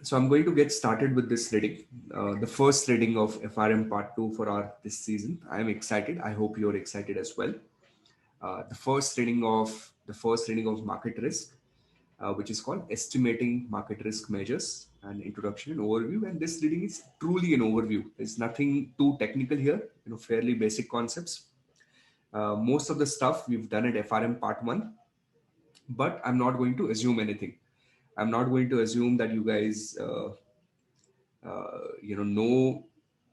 So I'm going to get started with this reading, the first reading of FRM Part 2 for our this season. I am excited. I hope you're excited as well. The first reading of market risk, which is called Estimating Market Risk Measures, an introduction and overview. And this reading is truly an overview. There's nothing too technical here. Fairly basic concepts. Most of the stuff we've done at FRM Part 1, but I'm not going to assume anything. I'm not going to assume that you guys know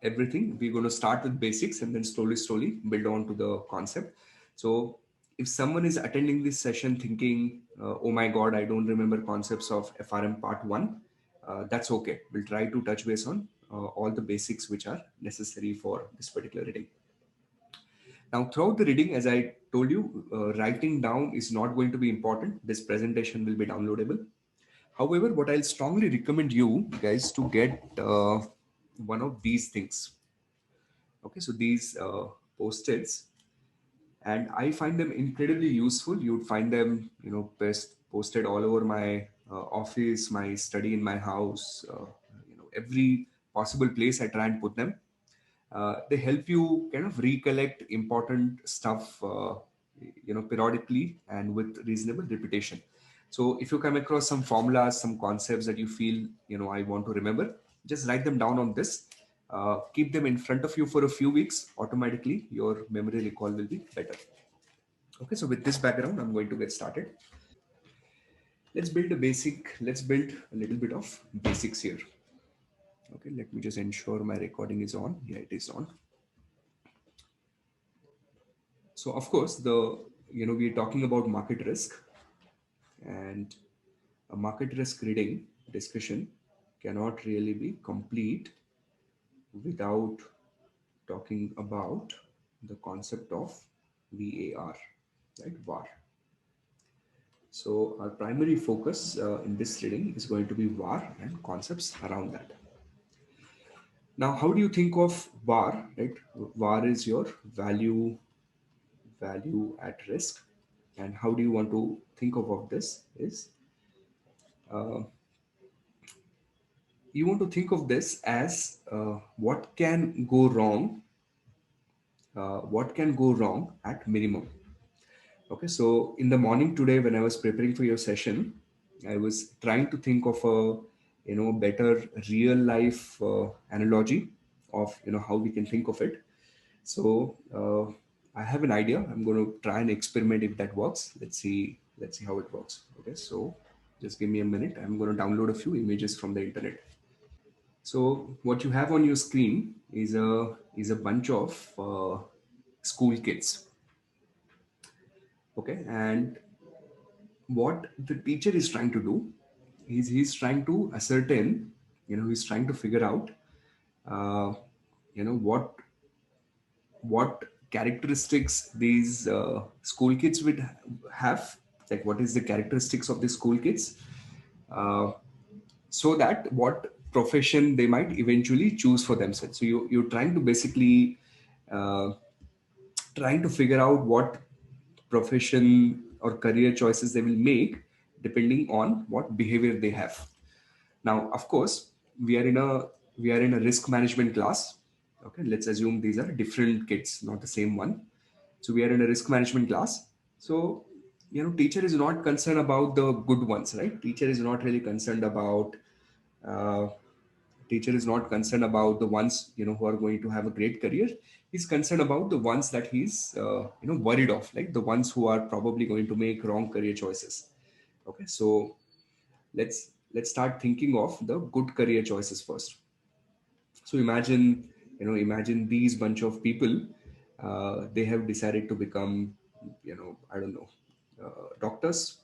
everything. We're going to start with basics and then slowly build on to the concept. So if someone is attending this session thinking, oh my god, I don't remember concepts of FRM Part 1, that's okay. We'll try to touch base on all the basics which are necessary for this particular reading. Now, throughout the reading, as I told you, writing down is not going to be important. This presentation will be downloadable. However, what I'll strongly recommend you guys to get one of these things. Okay, so these post-its, and I find them incredibly useful. You'd find them, posted all over my office, my study in my house, every possible place I try and put them. They help you kind of recollect important stuff, periodically and with reasonable repetition. So if you come across some formulas, some concepts that you feel, I want to remember, just write them down on this. Keep them in front of you for a few weeks. Automatically, your memory recall will be better. Okay, so with this background, I'm going to get started. Let's build a little bit of basics here. Okay, let me just ensure my recording is on. Yeah, it is on. So of course, we're talking about market risk, and a market risk reading discussion cannot really be complete without talking about the concept of VAR, right? VAR. So our primary focus in this reading is going to be VAR and concepts around that. Now, how do you think of VAR, right? VAR is your value at risk. And how do you want to think of this is, you want to think of this as what can go wrong at minimum. Okay, so in the morning today, when I was preparing for your session, I was trying to think of a better real life analogy of how we can think of it. So I have an idea. I'm going to try and experiment if that works. Let's see how it works. Okay, so just give me a minute. I'm going to download a few images from the internet. So what you have on your screen is a bunch of school kids. Okay, and what the teacher is trying to do is he's trying to ascertain, he's trying to figure out, uh, what characteristics these school kids would have, like what is the characteristics of the school kids, uh, so that what profession they might eventually choose for themselves. So you're trying to basically uh, trying to figure out what profession or career choices they will make depending on what behavior they have. Now, of course, we are in a risk management class. Okay, let's assume these are different kids, not the same one. So we are in a risk management class. So teacher is not concerned about the good ones, right? Teacher is not really concerned about uh, teacher is not concerned about the ones who are going to have a great career. He's concerned about the ones that he's worried of, like the ones who are probably going to make wrong career choices. Okay, so let's start thinking of the good career choices first. So imagine these bunch of people. They have decided to become, I don't know, doctors.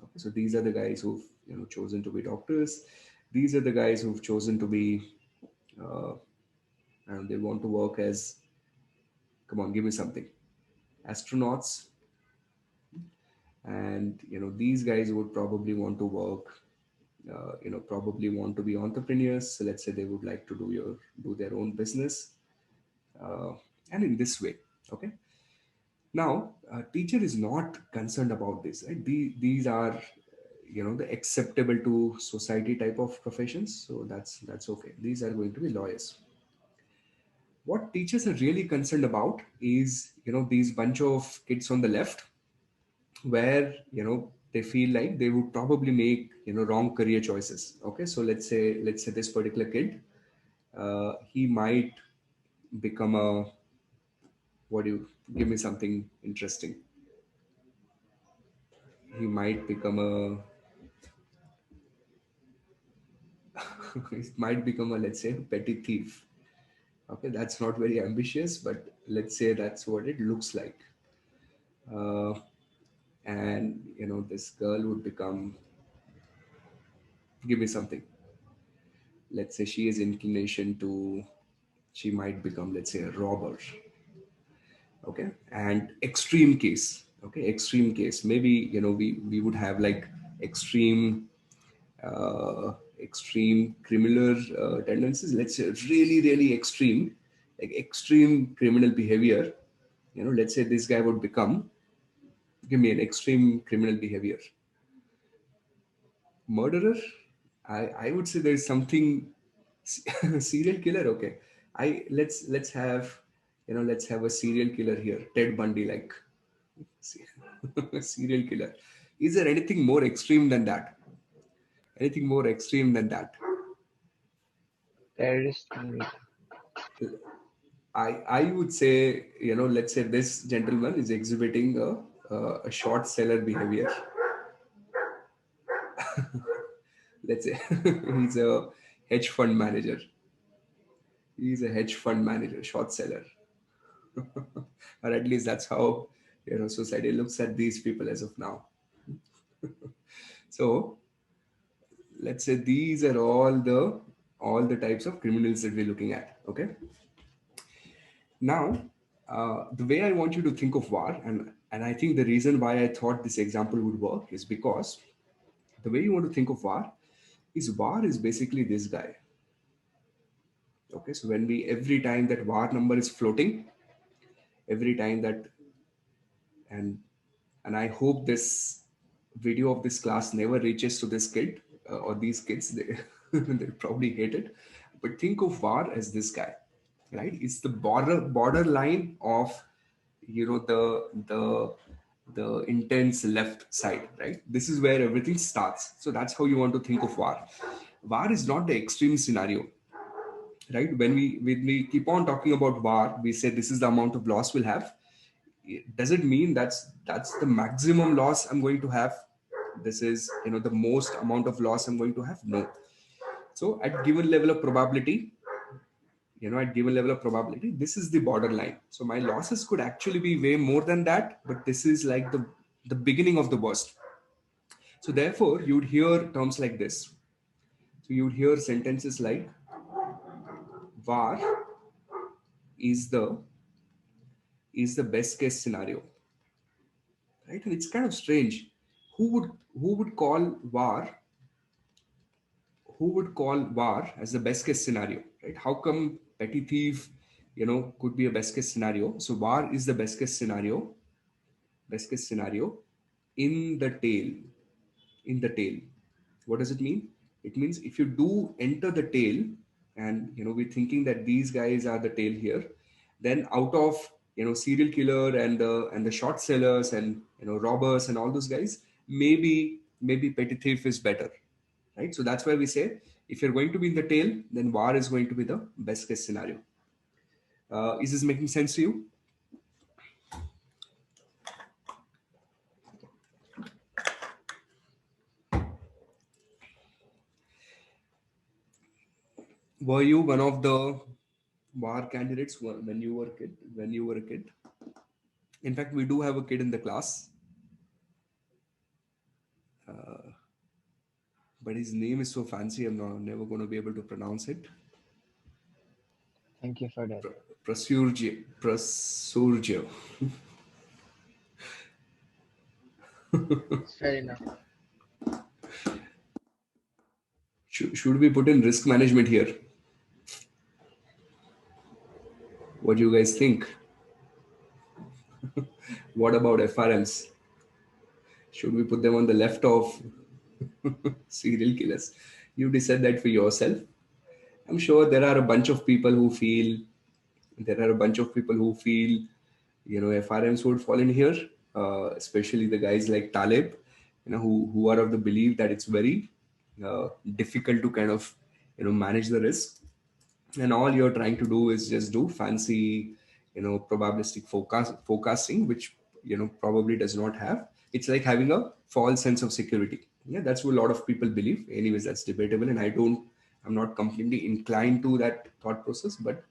Okay, so these are the guys who've chosen to be doctors. These are the guys who've chosen to be, and they want to work as, come on, give me something, astronauts. And these guys would probably want to work, probably want to be entrepreneurs. So let's say they would like to do their own business, uh, and in this way. Okay, now teacher is not concerned about this, right? These are, the acceptable to society type of professions. So that's okay. These are going to be lawyers. What teachers are really concerned about is these bunch of kids on the left, where they feel like they would probably make wrong career choices. Okay, so let's say this particular kid, he might become a, what do you, give me something interesting. He might become a he might become a, let's say, petty thief. Okay, that's not very ambitious, but let's say that's what it looks like. uh, and this girl would become, give me something, let's say she has inclination to, she might become, let's say, a robber. Okay, and extreme case, okay, extreme case, maybe we would have like extreme extreme criminal tendencies, let's say really really extreme, like extreme criminal behavior. Let's say this guy would become, give me an extreme criminal behavior, murderer. I would say there's something serial killer. Okay, I let's have, let's have a serial killer here, Ted Bundy like. Serial killer. Is there anything more extreme than that? Anything more extreme than that? Terrorist maybe. I would say, let's say this gentleman is exhibiting a short seller behavior. Let's say he's a hedge fund manager. He's a hedge fund manager, short seller, or at least that's how society looks at these people as of now. So let's say these are all the types of criminals that we're looking at. Okay. Now, the way I want you to think of VAR, and I think the reason why I thought this example would work is because the way you want to think of VAR is basically this guy. Okay, so when we, every time that VAR number is floating, every time that, and and I hope this video of this class never reaches to this kid, or these kids. They they probably hate it. But think of VAR as this guy, right? It's the borderline of the intense left side, right? This is where everything starts. So that's how you want to think of VAR. VAR is not the extreme scenario, right? When we keep on talking about VAR, we say this is the amount of loss we'll have. Does it mean that's the maximum loss I'm going to have? This is the most amount of loss I'm going to have? No. So at given level of probability, at given level of probability, this is the borderline. So my losses could actually be way more than that, but this is like the beginning of the worst. So therefore you'd hear terms like this. So you'd hear sentences like VAR is the best case scenario, right? And it's kind of strange. Who would call VAR, who would call VAR as the best case scenario, right? How come petty thief, could be a best case scenario? So VAR is the best case scenario in the tail. In the tail. What does it mean? It means if you do enter the tail, and we're thinking that these guys are the tail here, then out of serial killer and the short sellers and robbers and all those guys, maybe petty thief is better, right? So that's why we say if you're going to be in the tail, then VAR is going to be the best case scenario. Is this making sense to you? Were you one of the VAR candidates when you were a kid? When you were a kid? In fact, we do have a kid in the class, but his name is so fancy. Never going to be able to pronounce it. Thank you for that. Prasurgio. It's fair enough. Should we put in risk management here? What do you guys think? What about FRMs? Should we put them on the left of? Serial killers. You decide that for yourself. I'm sure there are a bunch of people who feel there are a bunch of people who feel FRMs would fall in here, especially the guys like Taleb, who are of the belief that it's very difficult to kind of manage the risk, and all you're trying to do is just do fancy probabilistic forecasting, which probably does not have. It's like having a false sense of security. Yeah, that's what a lot of people believe. Anyways, that's debatable, and I'm not completely inclined to that thought process, but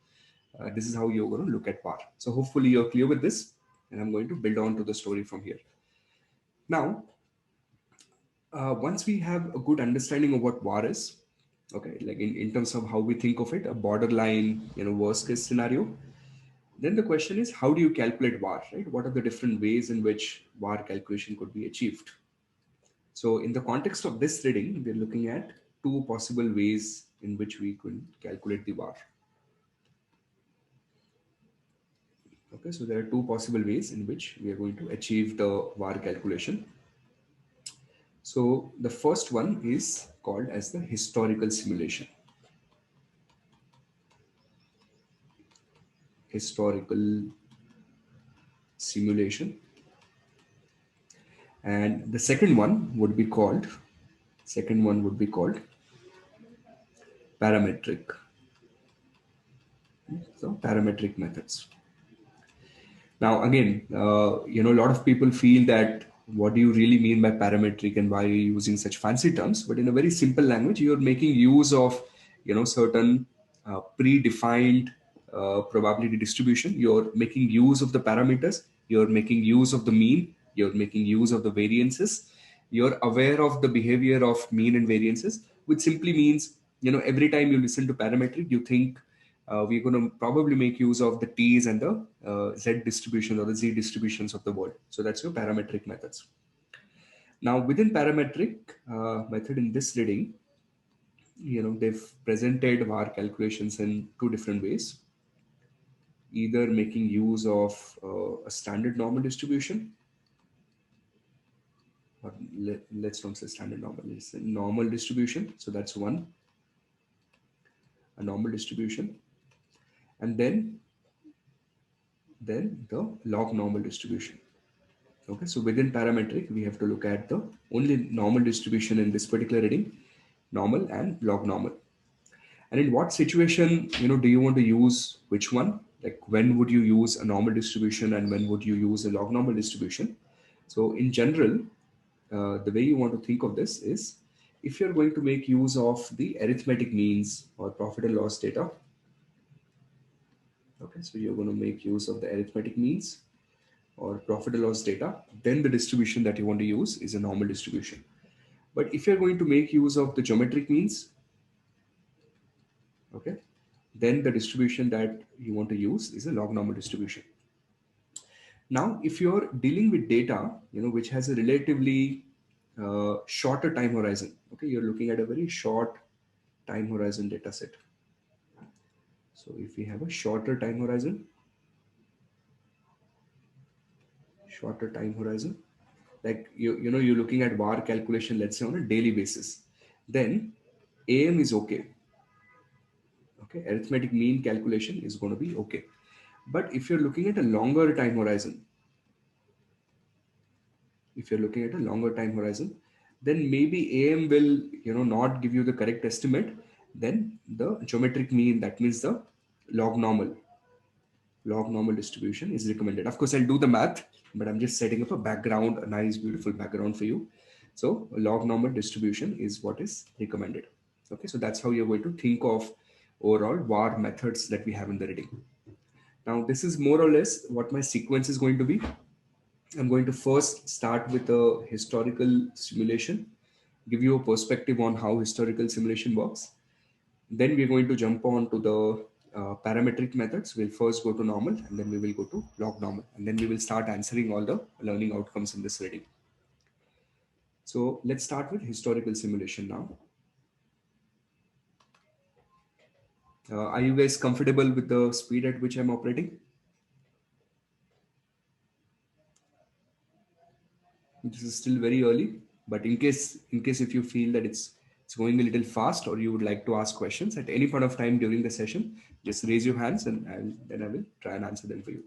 this is how you're going to look at VAR. So hopefully you're clear with this, and I'm going to build on to the story from here. Now, once we have a good understanding of what VAR is, okay, like in terms of how we think of it, a borderline, worst case scenario, then the question is, how do you calculate VAR, right? What are the different ways in which VAR calculation could be achieved? So in the context of this reading, we're looking at two possible ways in which we could calculate the VAR. Okay, so there are two possible ways in which we are going to achieve the VAR calculation. So the first one is called as the historical simulation. Historical simulation. And the second one would be called parametric. So parametric methods. Now, again, a lot of people feel that what do you really mean by parametric and why are you using such fancy terms? But in a very simple language, you're making use of, certain predefined probability distribution. You're making use of the parameters. You're making use of the mean. You're making use of the variances. You're aware of the behavior of mean and variances, which simply means, every time you listen to parametric, you think we're going to probably make use of the T's and the Z distribution or the Z distributions of the world. So that's your parametric methods. Now, within parametric method in this reading, they've presented VAR calculations in two different ways. Either making use of a standard normal distribution, or let's not say standard normal, let's say normal distribution. So that's one, a normal distribution. And then the log normal distribution. Okay, so within parametric, we have to look at the only normal distribution in this particular reading, normal and log normal. And in what situation, do you want to use which one? Like when would you use a normal distribution and when would you use a log normal distribution? So in general, the way you want to think of this is if you're going to make use of the arithmetic means or profit and loss data. Okay, so you're going to make use of the arithmetic means or profit and loss data, then the distribution that you want to use is a normal distribution. But if you're going to make use of the geometric means, okay, then the distribution that you want to use is a log normal distribution. Now, if you're dealing with data, which has a relatively shorter time horizon, okay, you're looking at a very short time horizon data set. So if we have a shorter time horizon, like you're looking at VAR calculation, let's say on a daily basis, then AM is okay. Okay, arithmetic mean calculation is going to be okay. But if you're looking at a longer time horizon, then maybe AM will not give you the correct estimate. Then the geometric mean, that means the log normal distribution is recommended. Of course, I'll do the math, but I'm just setting up a background, a nice, beautiful background for you. So log normal distribution is what is recommended. Okay, so that's how you're going to think of overall VAR methods that we have in the reading. Now, this is more or less what my sequence is going to be. I'm going to first start with a historical simulation, give you a perspective on how historical simulation works. Then we're going to jump on to the parametric methods. We'll first go to normal and then we will go to log normal. And then we will start answering all the learning outcomes in this reading. So let's start with historical simulation now. Are you guys comfortable with the speed at which I'm operating? This is still very early. But in case if you feel that it's going a little fast, or you would like to ask questions at any point of time during the session, just raise your hands, and then I will try and answer them for you.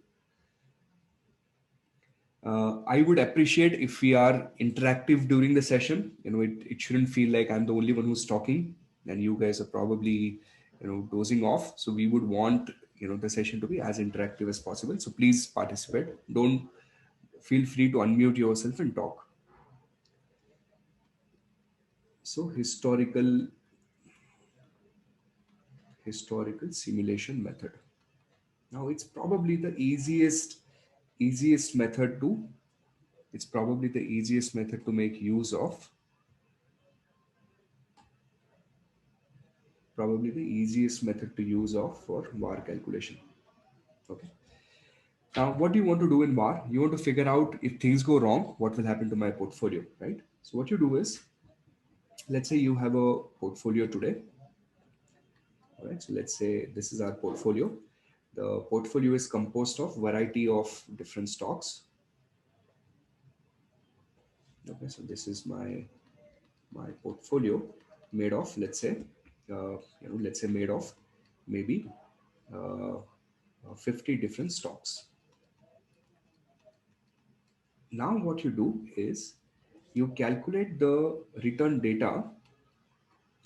I would appreciate if we are interactive during the session. It shouldn't feel like I'm the only one who's talking and you guys are probably, dozing off. So we would want, the session to be as interactive as possible. So please participate. Don't feel free to unmute yourself and talk. So historical simulation method. Now easiest method to it's probably the easiest method to make use of. Probably the easiest method to use of for VAR calculation. Okay. Now, what do you want to do in VAR? You want to figure out if things go wrong, what will happen to my portfolio, right? So what you do is, let's say you have a portfolio today. All right. So let's say this is our portfolio. The portfolio is composed of variety of different stocks. Okay. So this is my portfolio made of, let's say made of maybe uh, 50 different stocks. Now what you do is you calculate the return data.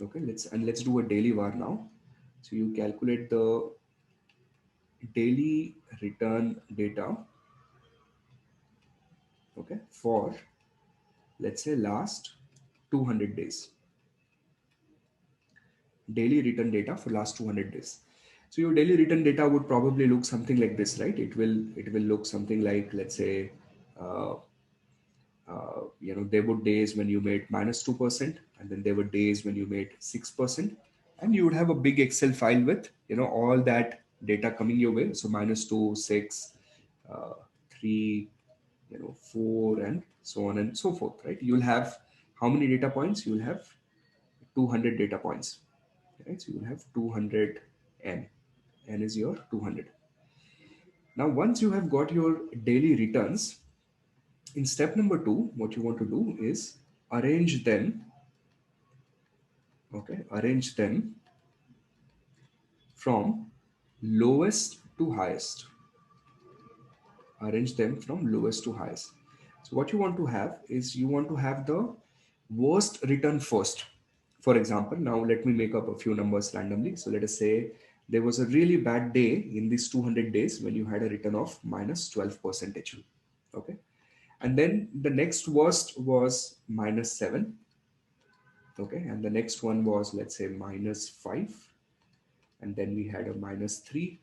Okay, let's do a daily VAR now. So you calculate the daily return data, okay, for let's say last 200 days. Daily return data for last 200 days. So your daily return data would probably look something like this, right? It will look something like, let's say, uh, there were days when you made -2%, and then there were days when you made 6%, and you would have a big Excel file with all that data coming your way. So -2, 6, 3, 4, and so on and so forth, right? You'll have how many data points? You'll have 200 data points, right? So you'll have 200 n. N is your 200. Now, once you have got your daily returns, in step number 2, what you want to do is arrange them. Okay, arrange them from lowest to highest. Arrange them from lowest to highest. So what you want to have is you want to have the worst return first. For example, now let me make up a few numbers randomly. So let us say there was a really bad day in these 200 days when you had a return of -12%. Okay. And then the next worst was -7. Okay. And the next one was, let's say, -5. And then we had a -3.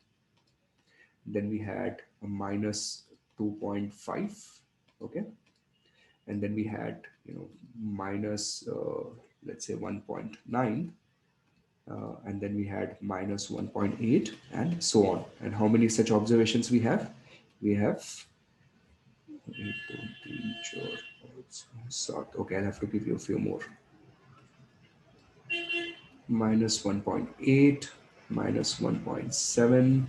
Then we had a -2.5. Okay. And then we had, minus, let's say, 1.9. And then we had -1.8, and so on. And how many such observations we have? We have, okay, I'll have to give you a few more. -1.8, -1.7,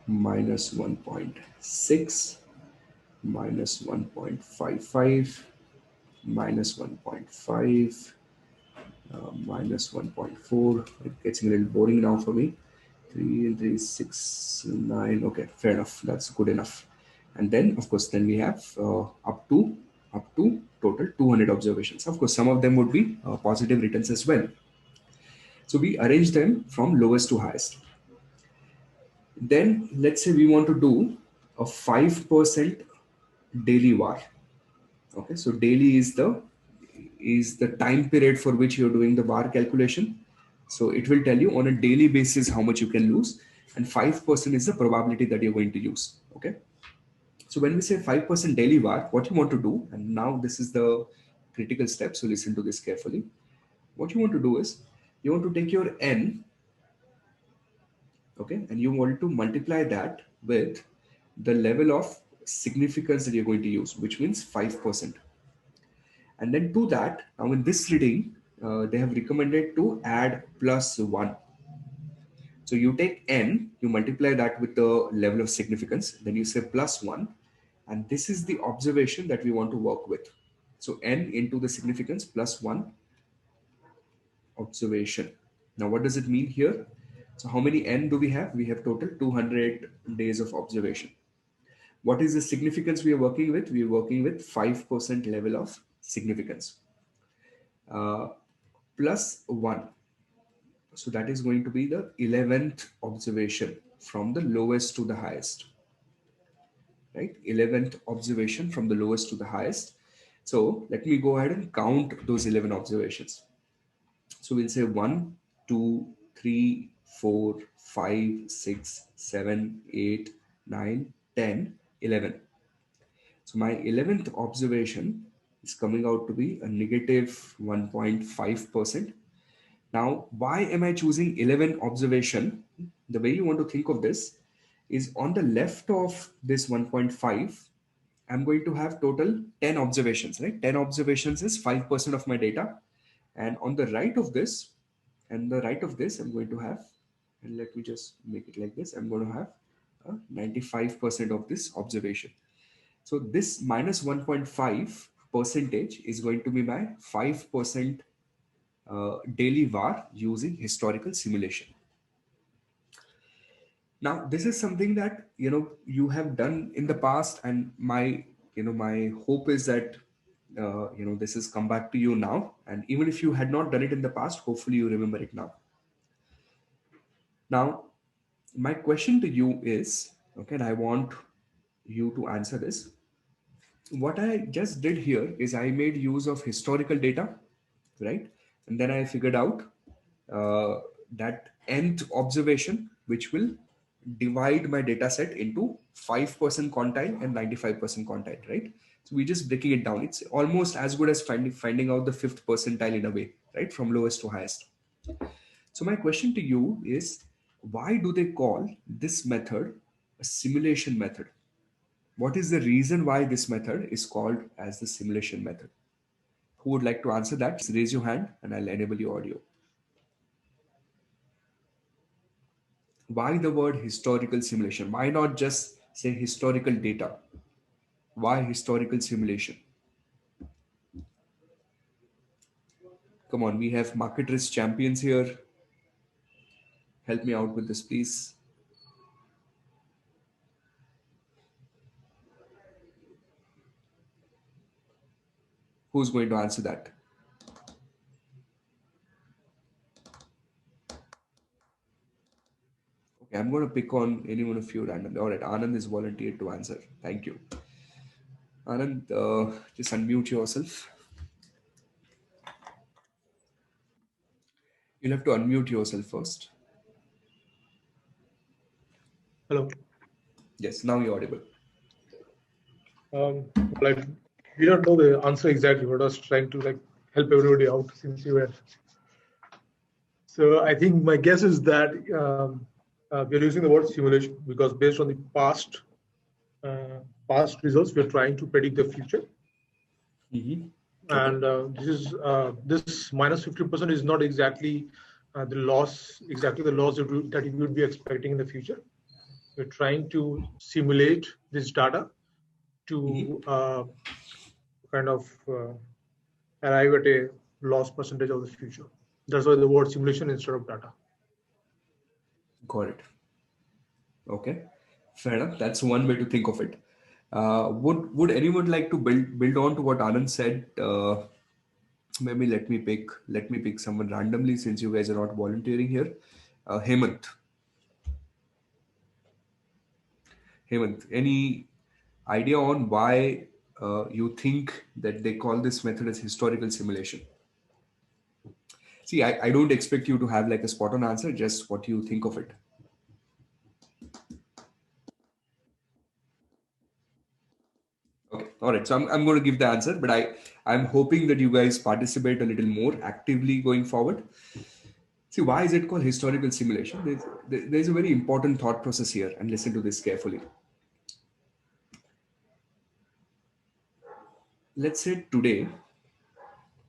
-1.6, -1.55, -1.5, -1.4. It gets a little boring now for me. 3 and 3, 6, 9. Okay, fair enough. That's good enough. And then, of course, then we have up to total 200 observations. Of course, some of them would be positive returns as well. So we arrange them from lowest to highest. Then let's say we want to do a 5% daily VAR. Okay, so daily is the time period for which you're doing the VAR calculation. So it will tell you on a daily basis how much you can lose, and 5% is the probability that you're going to use. Okay. So when we say 5% daily VAR, what you want to do, and now this is the critical step, so listen to this carefully. What you want to do is you want to take your n, okay, and you want to multiply that with the level of significance that you're going to use, which means 5%. And then to that, now in this reading, they have recommended to add +1. So you take n, you multiply that with the level of significance, then you say +1, and this is the observation that we want to work with. So n into the significance plus 1 observation. Now, what does it mean here? So how many n do we have? We have total 200 days of observation. What is the significance we are working with? We are working with 5% level of significance, uh, plus 1. So that is going to be the 11th observation from the lowest to the highest, right? 11th observation from the lowest to the highest. So let me go ahead and count those 11 observations. So we'll say 1, 2, 3, 4, 5, 6, 7, 8, 9, 10, 11. So my 11th observation is coming out to be a negative 1.5%. Now, why am I choosing 11 observation? The way you want to think of this is on the left of this 1.5, I'm going to have total 10 observations, right? 10 observations is 5% of my data. And on the right of this, I'm going to have, and let me just make it like this, I'm going to have 95% of this observation. So this minus 1.5 percentage is going to be my 5% daily VAR using historical simulation. Now, this is something that you have done in the past, and my hope is that this has come back to you now. And even if you had not done it in the past, hopefully you remember it now. Now, my question to you is, okay, and I want you to answer this. What I just did here is I made use of historical data, right? And then I figured out that nth observation, which will divide my data set into 5% quantile and 95% quantile, right? So we just breaking it down. It's almost as good as finding out the fifth percentile in a way, right? From lowest to highest. So my question to you is, why do they call this method a simulation method? What is the reason why this method is called as the simulation method? Who would like to answer that? Just raise your hand and I'll enable your audio. Why the word historical simulation? Why not just say historical data? Why historical simulation? Come on, we have market risk champions here. Help me out with this, please. Who's going to answer that? Okay, I'm going to pick on any one of you randomly. All right, Anand is volunteered to answer. Thank you. Anand, just unmute yourself. You'll have to unmute yourself first. Hello. Yes, now you're audible. We don't know the answer exactly, but I was trying to help everybody out since you were. So I think my guess is that we're using the word simulation because based on the past results, we're trying to predict the future. Mm-hmm. And this minus 50% is not exactly the loss that you would be expecting in the future. We're trying to simulate this data to kind of arrive at a loss percentage of the future. That's why the word simulation instead of data. Got it. Okay, fair enough. That's one way to think of it. Would anyone like to build on to what Anand said? Maybe let me pick someone randomly since you guys are not volunteering here. Hemant. Hemant, any idea on why you think that they call this method as historical simulation? See, I don't expect you to have like a spot on answer, just what you think of it. Okay, all right. So I'm going to give the answer, but I'm hoping that you guys participate a little more actively going forward. See, why is it called historical simulation? There's a very important thought process here, and listen to this carefully. Let's say today.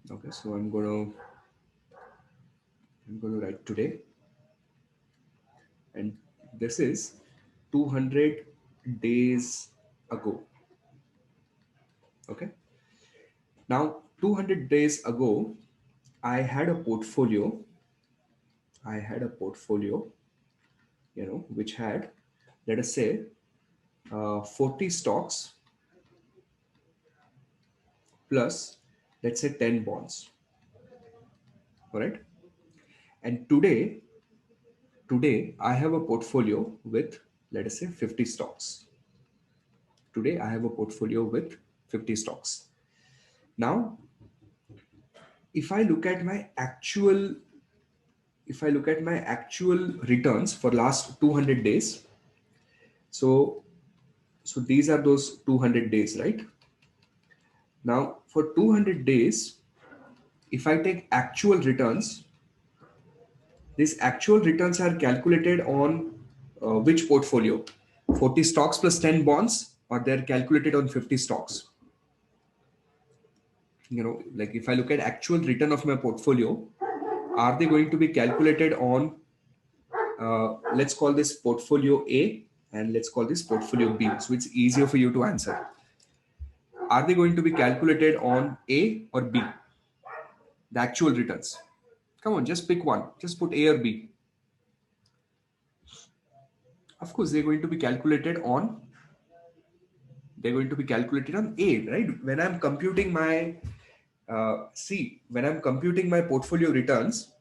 Okay, so I'm going to write today, and this is 200 days ago. Okay. Now, 200 days ago, I had a portfolio. I had a portfolio, which had, let us say, 40 stocks plus, let's say, 10 bonds. All right. And today I have a portfolio with, let us say, 50 stocks. Today I have a portfolio with 50 stocks. Now, if I look at my actual if I look at my actual returns for last 200 days, so these are those 200 days, right? Now for 200 days, if I take actual returns, these actual returns are calculated on which portfolio? 40 stocks plus 10 bonds, or they're calculated on 50 stocks? Like if I look at actual return of my portfolio, are they going to be calculated on, let's call this portfolio A and let's call this portfolio B, so it's easier for you to answer. Are they going to be calculated on A or B, the actual returns? Come on, just pick one. Just put A or B. Of course, they're going to be calculated on A, right? When I'm computing my, when I'm computing my portfolio returns,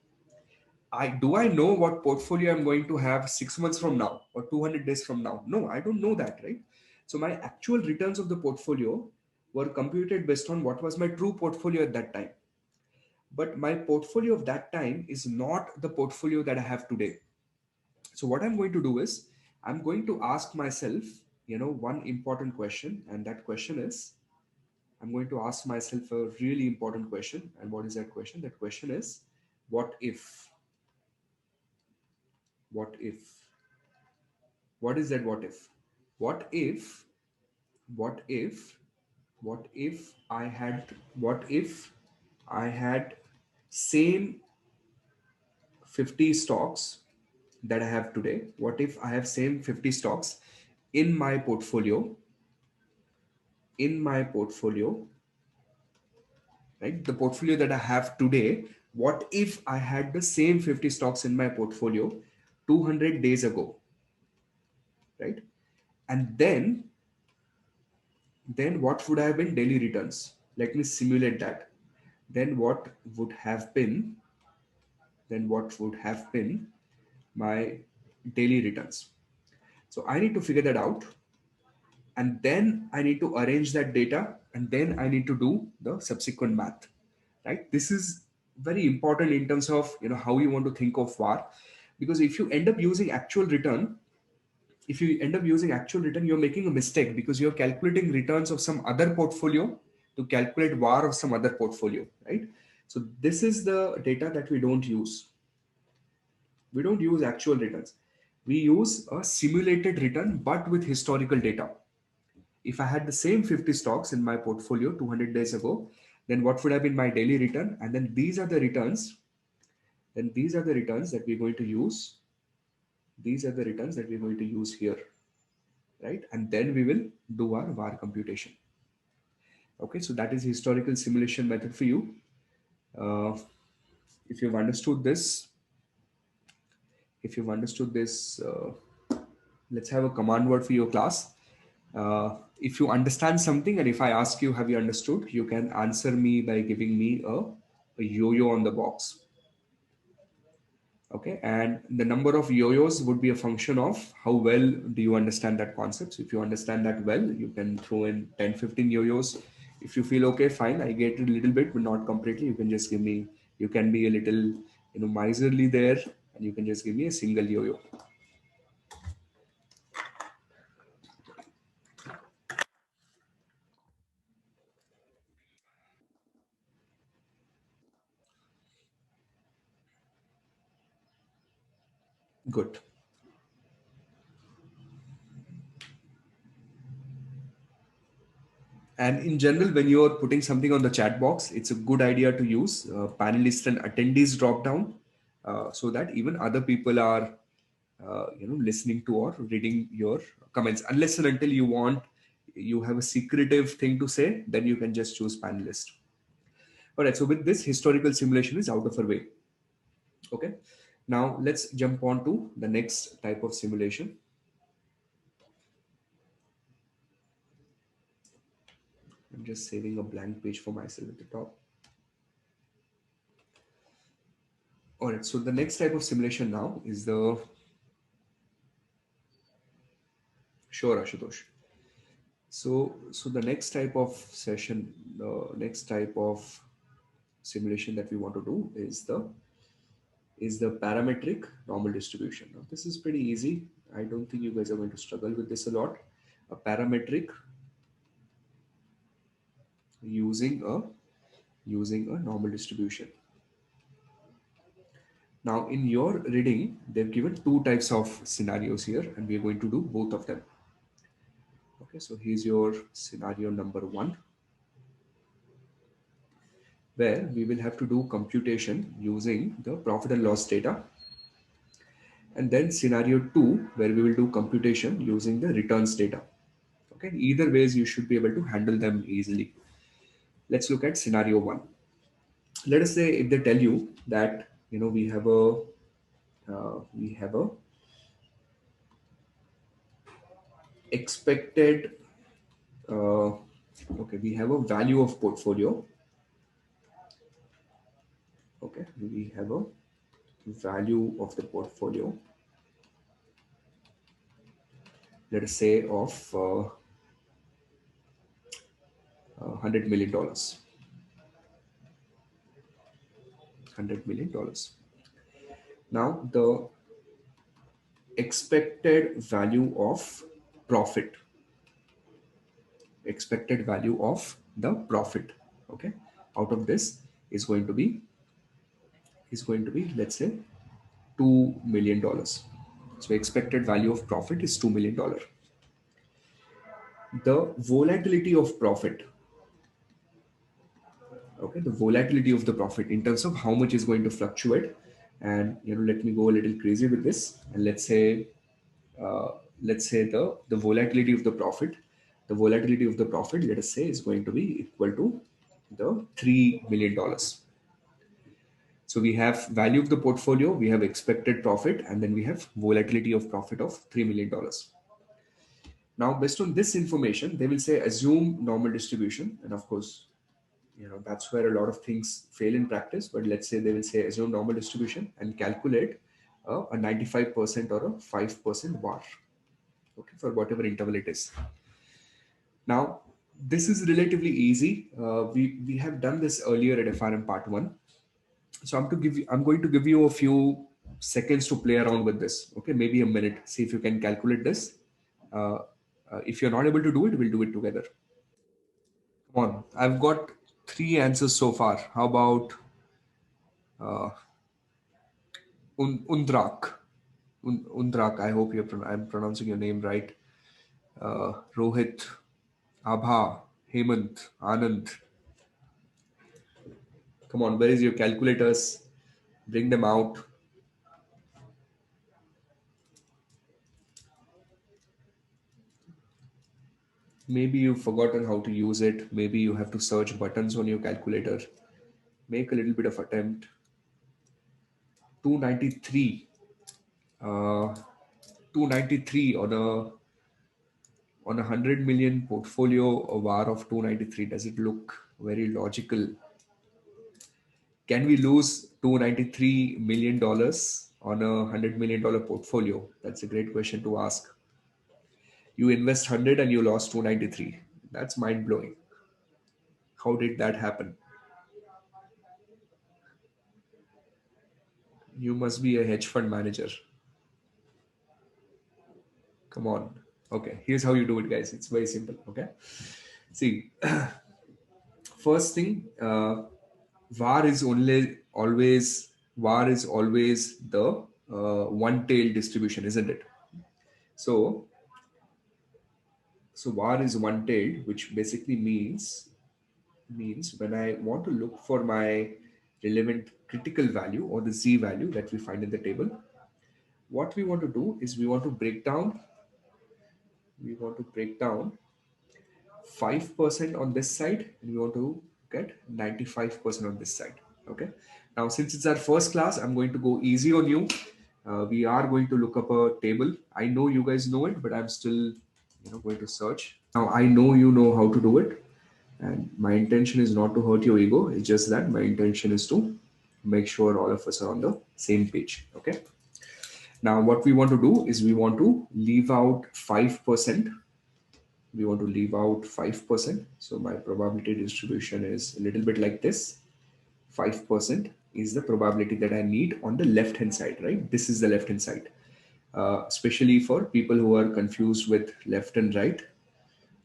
I know what portfolio I'm going to have 6 months from now or 200 days from now? No, I don't know that, right? So my actual returns of the portfolio were computed based on what was my true portfolio at that time. But my portfolio of that time is not the portfolio that I have today. So what I'm going to do is I'm going to ask myself, one important question, and that question is, I'm going to ask myself a really important question. And what is that question? That question is, what if? What if? What is that what if? What if, what if, what if I had same 50 stocks that I have today? What if I have same 50 stocks in my portfolio, right? The portfolio that I have today, what if I had the same 50 stocks in my portfolio 200 days ago, right? And then what would have been daily returns? Let me simulate that. Then what would have been, my daily returns? So I need to figure that out. And then I need to arrange that data. And then I need to do the subsequent math, right? This is very important in terms of, how you want to think of VAR. Because if you end up using actual return, you're making a mistake because you're calculating returns of some other portfolio to calculate VAR of some other portfolio, right? So this is the data that we don't use. We don't use actual returns. We use a simulated return, but with historical data. If I had the same 50 stocks in my portfolio 200 days ago, then what would have been my daily return? And then these are the returns. Then these are the returns that we're going to use. These are the returns that we're going to use here, right? And then we will do our VAR computation. Okay, so that is historical simulation method for you. Uh, if you've understood this, let's have a command word for your class. If you understand something, and if I ask you, have you understood, you can answer me by giving me a yo-yo on the box. Okay, and the number of yo-yos would be a function of how well do you understand that concept. So if you understand that well, you can throw in 10-15 yo-yos. If you feel okay, fine, I get it a little bit but not completely, you can just give me, you can be a little miserly there, and you can just give me a single yo-yo. Good. And in general, when you're putting something on the chat box, it's a good idea to use panelists and attendees drop down, so that even other people are, listening to or reading your comments. Unless and until you have a secretive thing to say, then you can just choose panelist. All right, so with this, historical simulation is out of our way. Okay, now let's jump on to the next type of simulation. I'm just saving a blank page for myself at the top. All right, so the next type of simulation now is the, sure, Ashutosh. So the next type of session, the next type of simulation that we want to do is the parametric normal distribution. Now, this is pretty easy. I don't think you guys are going to struggle with this a lot. A parametric using a normal distribution. Now, in your reading, they've given two types of scenarios here, and we're going to do both of them. Okay, so here's your scenario number one, where we will have to do computation using the profit and loss data. And then scenario two, where we will do computation using the returns data. Okay, either ways, you should be able to handle them easily. Let's look at scenario one. Let us say if they tell you that, we have a expected, uh, okay, we have a value of portfolio. Okay, we have a value of the portfolio, let us say of $100 million. $100 million. Now the expected value of profit, expected value of the profit, okay, out of this is going to be, let's say, $2 million. So expected value of profit is $2 million. The volatility of profit, okay, the volatility of the profit in terms of how much is going to fluctuate. And let me go a little crazy with this, and uh, let's say the volatility of the profit, let us say, is going to be equal to the $3 million. So we have value of the portfolio, we have expected profit, and then we have volatility of profit of $3 million. Now, based on this information, they will say assume normal distribution. And of course, that's where a lot of things fail in practice. But let's say they will say assume normal distribution and calculate a 95% or a 5% VAR, okay, for whatever interval it is. Now, this is relatively easy. We have done this earlier at FRM part one. So I'm going to give you a few seconds to play around with this. Okay, maybe a minute. See if you can calculate this. Uh, if you're not able to do it, we'll do it together. Come on, I've got three answers so far. How about uh, Undrak? Undrak. I hope I'm pronouncing your name right. Rohit, Abha, Hemant, Anand. Come on, where is your calculators? Bring them out. Maybe you've forgotten how to use it. Maybe you have to search buttons on your calculator. Make a little bit of attempt. 293. 293 on a 100 million portfolio, a VAR of 293. Does it look very logical? Can we lose $293 million on a $100 million portfolio? That's a great question to ask. You invest 100 and you lost 293. That's mind blowing. How did that happen? You must be a hedge fund manager. Come on. Okay, here's how you do it, guys. It's very simple. Okay. See, first thing, VAR is only always VAR is always the one-tailed distribution, isn't it? So VAR is one-tailed, which basically means when I want to look for my relevant critical value or the Z value that we find in the table, what we want to do is we want to break down 5% on this side, and we want to get 95% on this side. Okay. Now, since it's our first class, I'm going to go easy on you. We are going to look up a table. I know you guys know it, but I'm still, going to search. Now, I know you know how to do it, and my intention is not to hurt your ego. It's just that my intention is to make sure all of us are on the same page. Okay. Now, what we want to do is we want to leave out 5%. We want to leave out 5%. So my probability distribution is a little bit like this. 5% is the probability that I need on the left hand side, right? This is the left hand side. Especially for people who are confused with left and right.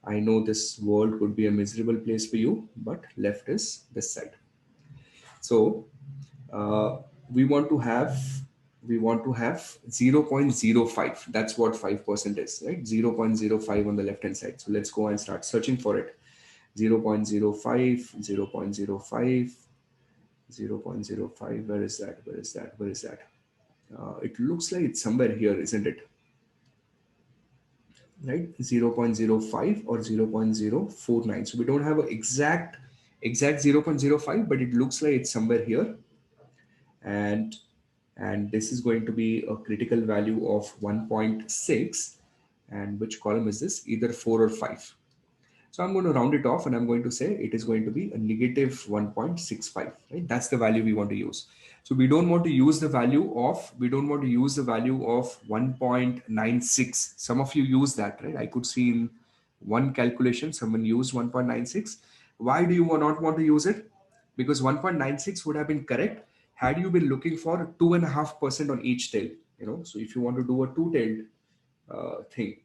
I know this world could be a miserable place for you, but left is this side. So uh, we want to have 0.05. That's what 5% is, right? 0.05 on the left hand side. So let's go and start searching for it. 0.05, 0.05, 0.05. Where is that? Where is that? Where is that? It looks like it's somewhere here, isn't it? Right? 0.05 or 0.049. So we don't have an exact 0.05, but it looks like it's somewhere here. And this is going to be a critical value of 1.6. And which column is this? Either 4 or 5. So I'm going to round it off and I'm going to say it is going to be a negative 1.65, right? That's the value we want to use. So we don't want to use the value of 1.96. Some of you use that, right? I could see in one calculation, someone used 1.96. Why do you not want to use it? Because 1.96 would have been correct had you been looking for 2.5% on each tail, So if you want to do a two-tailed thing,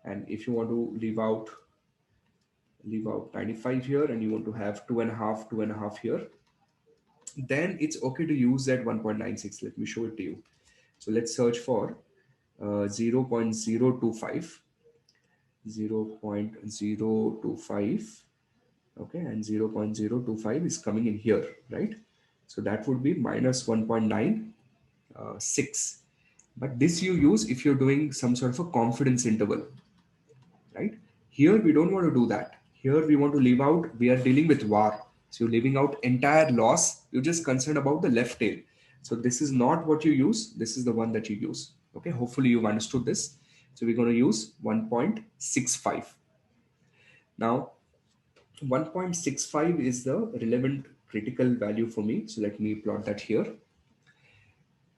and if you want to leave out 95 here and you want to have 2.5 here, then it's okay to use that 1.96. Let me show it to you. So let's search for 0.025, 0.025. Okay, and 0.025 is coming in here, right? So that would be minus 1.96. But this you use if you're doing some sort of a confidence interval, right? Here we don't want to do that. Here we want to leave out, we are dealing with VAR. So you're leaving out entire loss. You're just concerned about the left tail. So this is not what you use. This is the one that you use. Okay, hopefully you've understood this. So we're going to use 1.65. Now, 1.65 is the relevant critical value for me. So let me plot that here.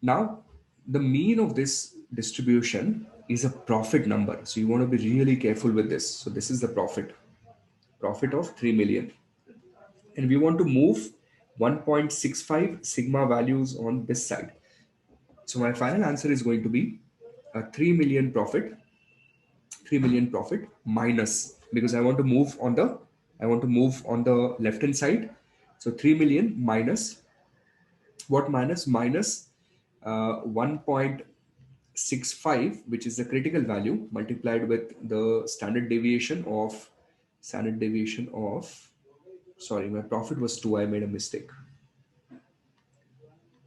Now, the mean of this distribution is a profit number. So you want to be really careful with this. So this is the profit of 3 million. And we want to move 1.65 sigma values on this side. So my final answer is going to be a 3 million profit, 3 million profit minus, because I want to move on the left hand side. So 3 million minus what? Minus 1.65, which is the critical value, multiplied with the standard deviation of sorry, my profit was 2. I made a mistake.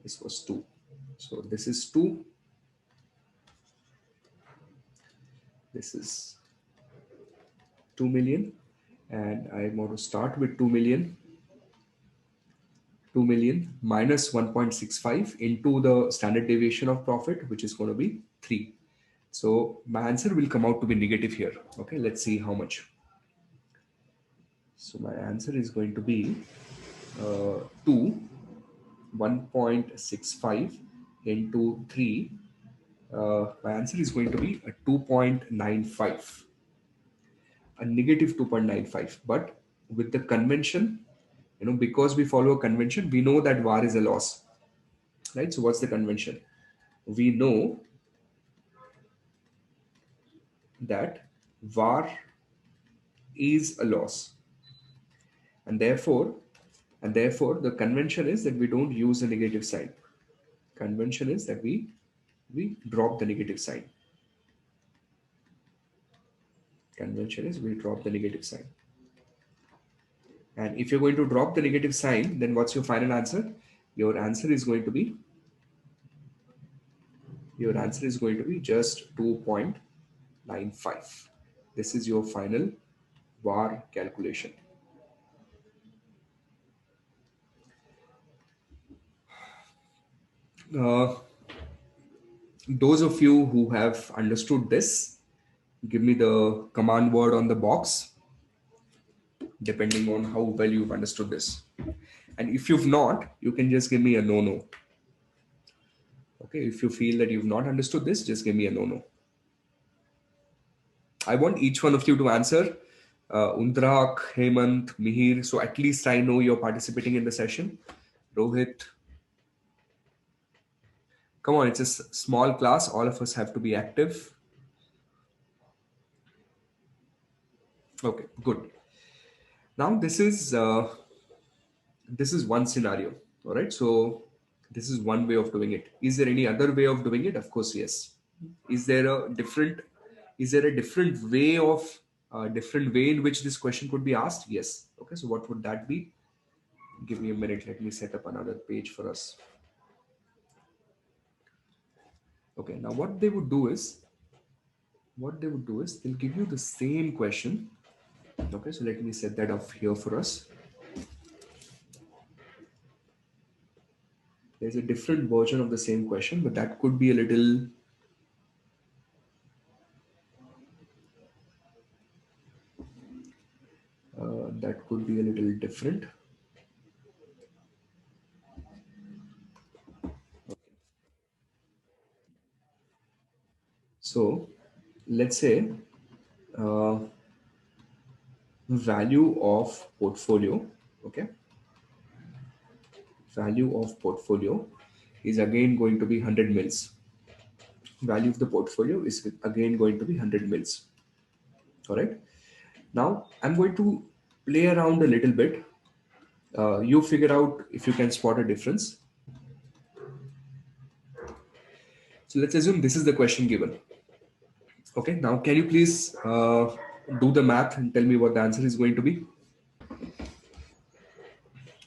This was 2. So this is 2. This is 2 million. And I want to start with 2 million. 2 million minus 1.65 into the standard deviation of profit, which is going to be 3. So my answer will come out to be negative here. Okay, let's see how much. So my answer is going to be 2, 1.65 into 3. My answer is going to be a 2.95, a negative 2.95. But with the convention, because we follow a convention, we know that VAR is a loss, right? So what's the convention? We know that VAR is a loss, and therefore the convention is that we don't use a negative sign. Convention is that we drop the negative sign. Convention is we drop the negative sign. And if you're going to drop the negative sign, then what's your final answer? Your answer is going to be just 2.95. This is your final VAR calculation. Uh, those of you who have understood this, give me the command word on the box, depending on how well you've understood this. And if you've not, you can just give me a no. Okay, if you feel that you've not understood this, just give me a no. I want each one of you to answer. Undrak, Hemant, Mihir. So at least I know you're participating in the session. Rohit, come on, it's a small class. All of us have to be active. Okay, good. Now this is one scenario. All right. So this is one way of doing it. Is there any other way of doing it? Of course, yes. Is there a different way of different way in which this question could be asked? Yes. Okay. So what would that be? Give me a minute. Let me set up another page for us. Okay. Now what they would do is they'll give you the same question. Okay. So let me set that up here for us. There's a different version of the same question, but that could be a little different. So let's say uh, value of portfolio. Okay, value of portfolio is again going to be 100 mils. Value of the portfolio is again going to be 100 mils. All right. Now I'm going to play around a little bit. You figure out if you can spot a difference. So let's assume this is the question given. Okay. Now can you please do the math and tell me what the answer is going to be?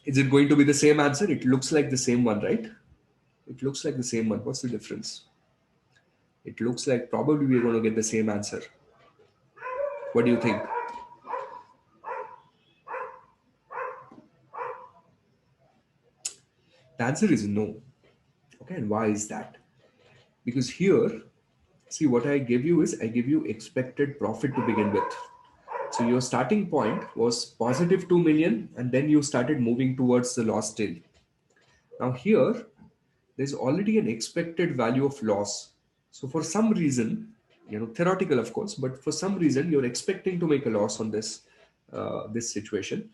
Is it going to be the same answer? It looks like the same one, right? It looks like the same one. What's the difference? It looks like probably we're going to get the same answer. What do you think? The answer is no. Okay, and why is that? Because here, see what I give you is I give you expected profit to begin with. So your starting point was positive 2 million and then you started moving towards the loss tail. Now here, there's already an expected value of loss. So for some reason, theoretical of course, but for some reason you're expecting to make a loss on this situation.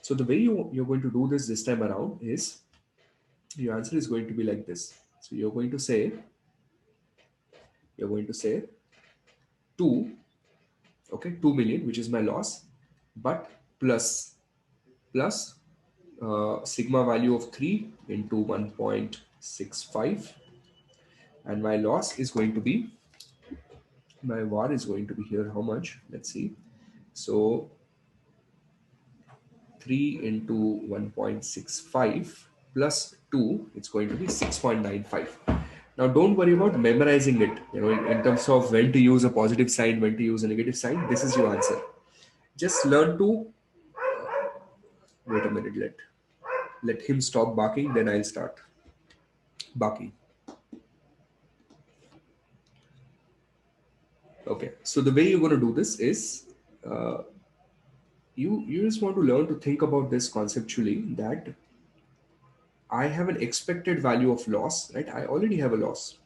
So the way you're going to do this time around is your answer is going to be like this. So you're going to say 2, okay, 2 million, which is my loss, but plus sigma value of 3 into 1.65, and my loss is going to be, my var is going to be here, how much? Let's see. So 3 into 1.65 plus 2, it's going to be 6.95. Now don't worry about memorizing it, in terms of when to use a positive sign, when to use a negative sign. This is your answer. Just learn to, wait a minute, let him stop barking, then I'll start barking. Okay, so the way you're going to do this is you just want to learn to think about this conceptually, that I have an expected value of loss, right? I already have a loss,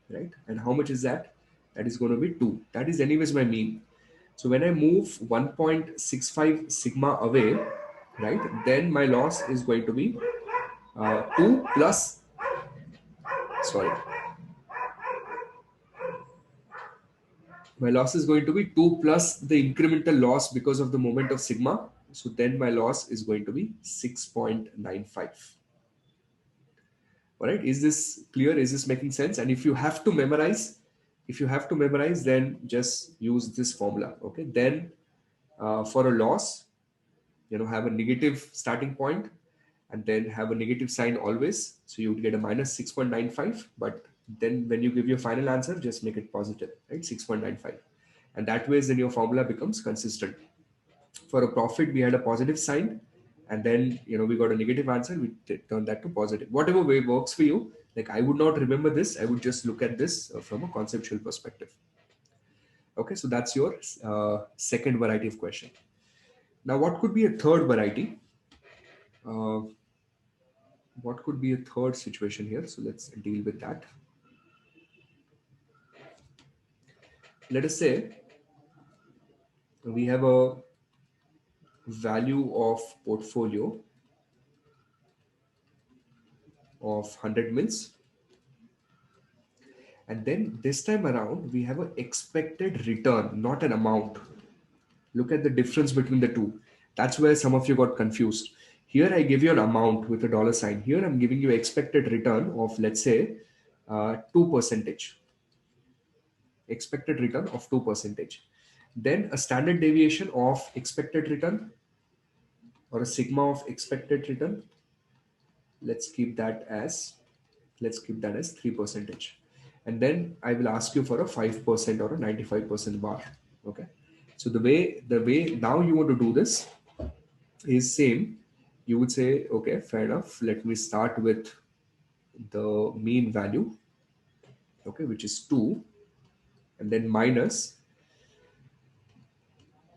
right? And how much is that? That is going to be 2. That is anyways my mean. So when I move 1.65 sigma away, right, then my loss is going to be 2 plus, sorry, my loss is going to be 2 plus the incremental loss because of the moment of sigma. So then my loss is going to be 6.95. All right, is this clear? Is this making sense? And if you have to memorize, then just use this formula. Okay, then for a loss, have a negative starting point and then have a negative sign always. So you would get a minus 6.95, but then when you give your final answer, just make it positive, right? 6.95. And that way then your formula becomes consistent. For a profit, we had a positive sign, and then we got a negative answer, we turned that to positive. Whatever way works for you, Like I would not remember this. I would just look at this from a conceptual perspective. Okay, so that's your second variety of question. Now, what could be a third variety? Uh, what could be a third situation here? So let's deal with that. Let us say we have a value of portfolio of 100 mils, and then this time around we have an expected return, not an amount. Look at the difference between the two. That's where some of you got confused. Here I give you an amount with a dollar sign. Here I'm giving you expected return of, let's say, 2%. Expected return of 2%. Then a standard deviation of expected return, or a sigma of expected return. Let's keep that as 3%. And then I will ask you for a 5% or a 95% bar. Okay. So the way now you want to do this is same. You would say, okay, fair enough. Let me start with the mean value, okay, which is 2, and then minus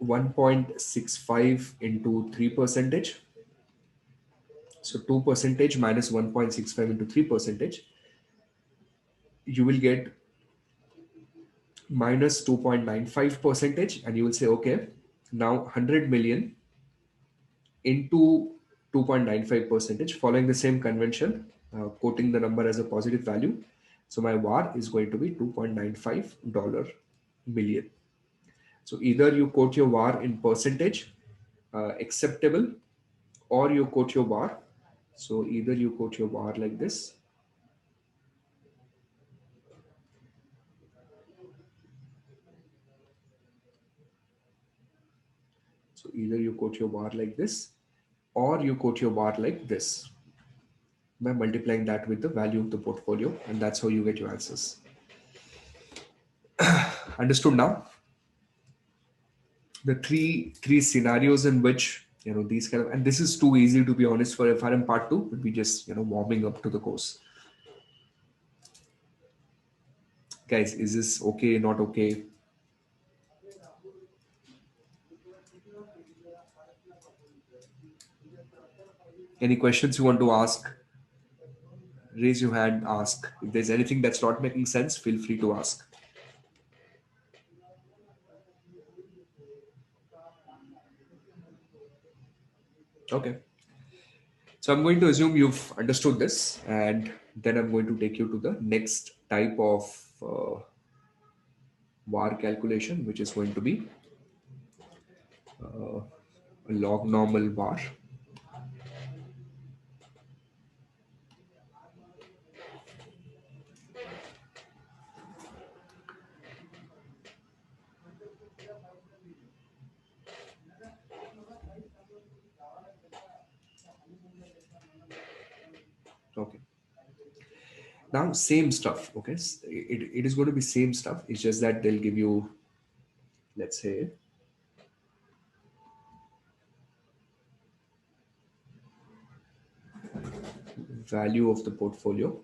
1.65 into 3%. So 2% minus 1.65 into 3%, you will get minus 2.95 percentage, and you will say, okay, now 100 million into 2.95 percentage, following the same convention, quoting the number as a positive value. So my var is going to be $2.95 million. So either you quote your var in percentage, acceptable, or you quote your var. So either you quote your var like this. So either you quote your var like this, or you quote your var like this, by multiplying that with the value of the portfolio, and that's how you get your answers. Understood now? The three scenarios in which these kind of, and this is too easy to be honest for FRM part 2, but we just warming up to the course. Guys, is this okay, not okay? Any questions you want to ask? Raise your hand, ask. If there's anything that's not making sense, feel free to ask. Okay. So I'm going to assume you've understood this, and then I'm going to take you to the next type of var calculation, which is going to be a log normal var. Okay. Now, same stuff. Okay. It is going to be same stuff. It's just that they'll give you, let's say, value of the portfolio.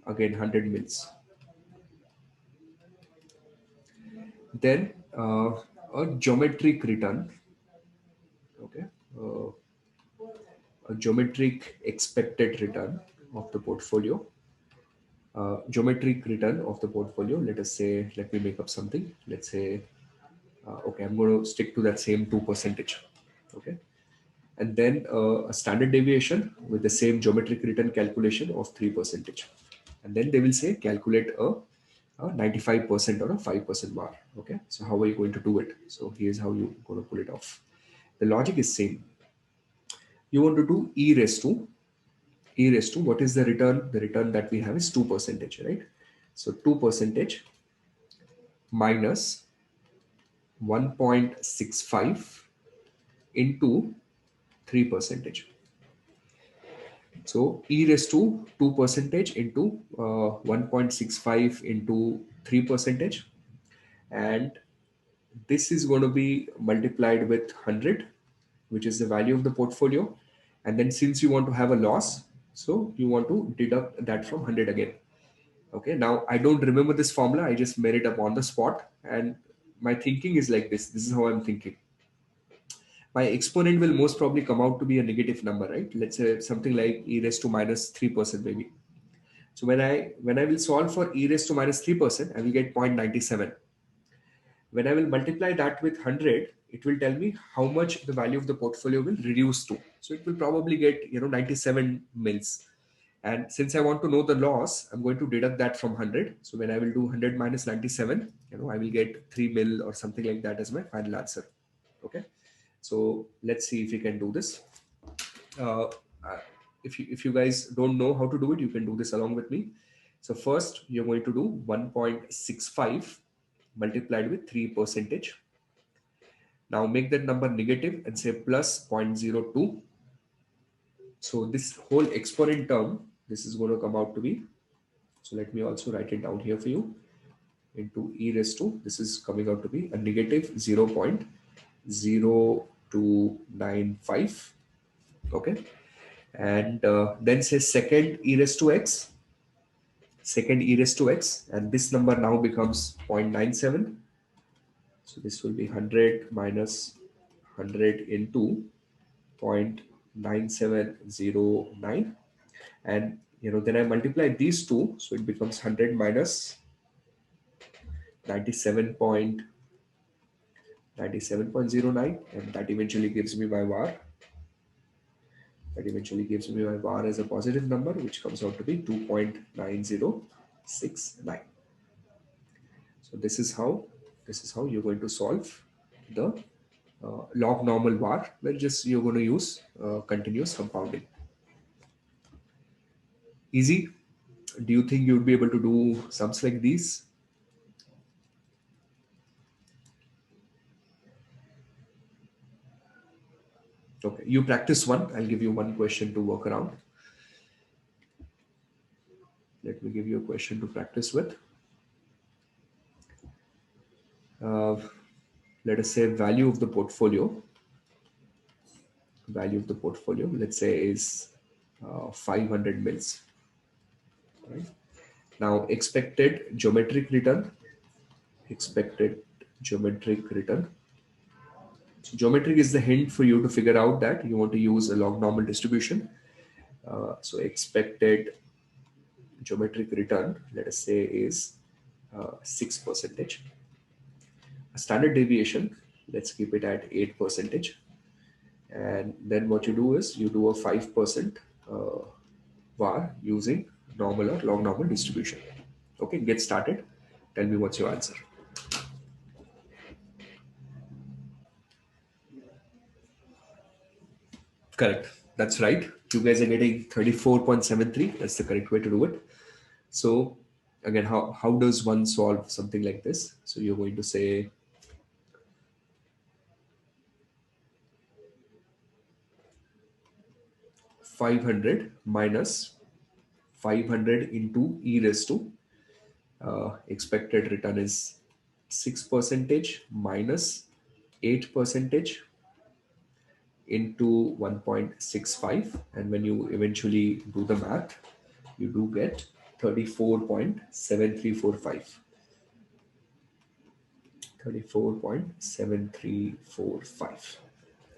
Again, 100 mils. Then a geometric return. Okay. A geometric expected return of the portfolio. Geometric return of the portfolio. Let us say, let me make up something. Let's say, okay, I'm going to stick to that same 2%. Okay. And then a standard deviation with the same geometric return calculation of 3%. And then they will say calculate a 95% or a 5% bar. Okay. So how are you going to do it? So here's how you're going to pull it off. The logic is same. You want to do e raised to what is the return? The return that we have is 2%, right? So 2% minus 1.65 into 3%. So e raised to 2% into 1.65 into 3%. And this is going to be multiplied with 100, which is the value of the portfolio. And then since you want to have a loss, so you want to deduct that from 100 again. Okay, now I don't remember this formula. I just made it up on the spot. And my thinking is like this. This is how I'm thinking. My exponent will most probably come out to be a negative number, right? Let's say something like e raised to minus 3% maybe. So when I will solve for e raised to minus 3%, I will get 0.97. When I will multiply that with 100, it will tell me how much the value of the portfolio will reduce to. So it will probably get 97 mils. And since I want to know the loss, I'm going to deduct that from 100. So when I will do 100 minus 97, I will get 3 mil or something like that as my final answer. Okay. So let's see if we can do this. Uh, uh, if you guys don't know how to do it, you can do this along with me. So first, you're going to do 1.65 multiplied with 3 percentage. Now make that number negative and say plus 0.02. So this whole exponent term, this is going to come out to be, so let me also write it down here for you, into e raised to, this is coming out to be a negative 0.0295. Okay. And then say second e raised to x, and this number now becomes 0.97. So this will be 100 minus 100 into 0.9709. And then I multiply these two, so it becomes 100 minus 97.09, and that eventually gives me my var. As a positive number, which comes out to be 2.9069. So this is how you're going to solve the log normal var, where just you're going to use continuous compounding. Easy. Do you think you would be able to do sums like these? Okay, you practice one. I'll give you one question to work around. Let me give you a question to practice with. Let us say value of the portfolio. Let's say is 500 mils. Right? Now expected geometric return. So geometric is the hint for you to figure out that you want to use a log normal distribution. So expected geometric return, let us say, is 6%. A standard deviation, let's keep it at 8%. And then what you do is you do a 5% var using normal or log normal distribution. Okay, get started. Tell me what's your answer. Correct. That's right. You guys are getting 34.73. That's the correct way to do it. So again, how does one solve something like this? So you're going to say 500 minus 500 into e raised to expected return is 6% minus 8% into 1.65, and when you eventually do the math, you do get 34.7345. 34.7345.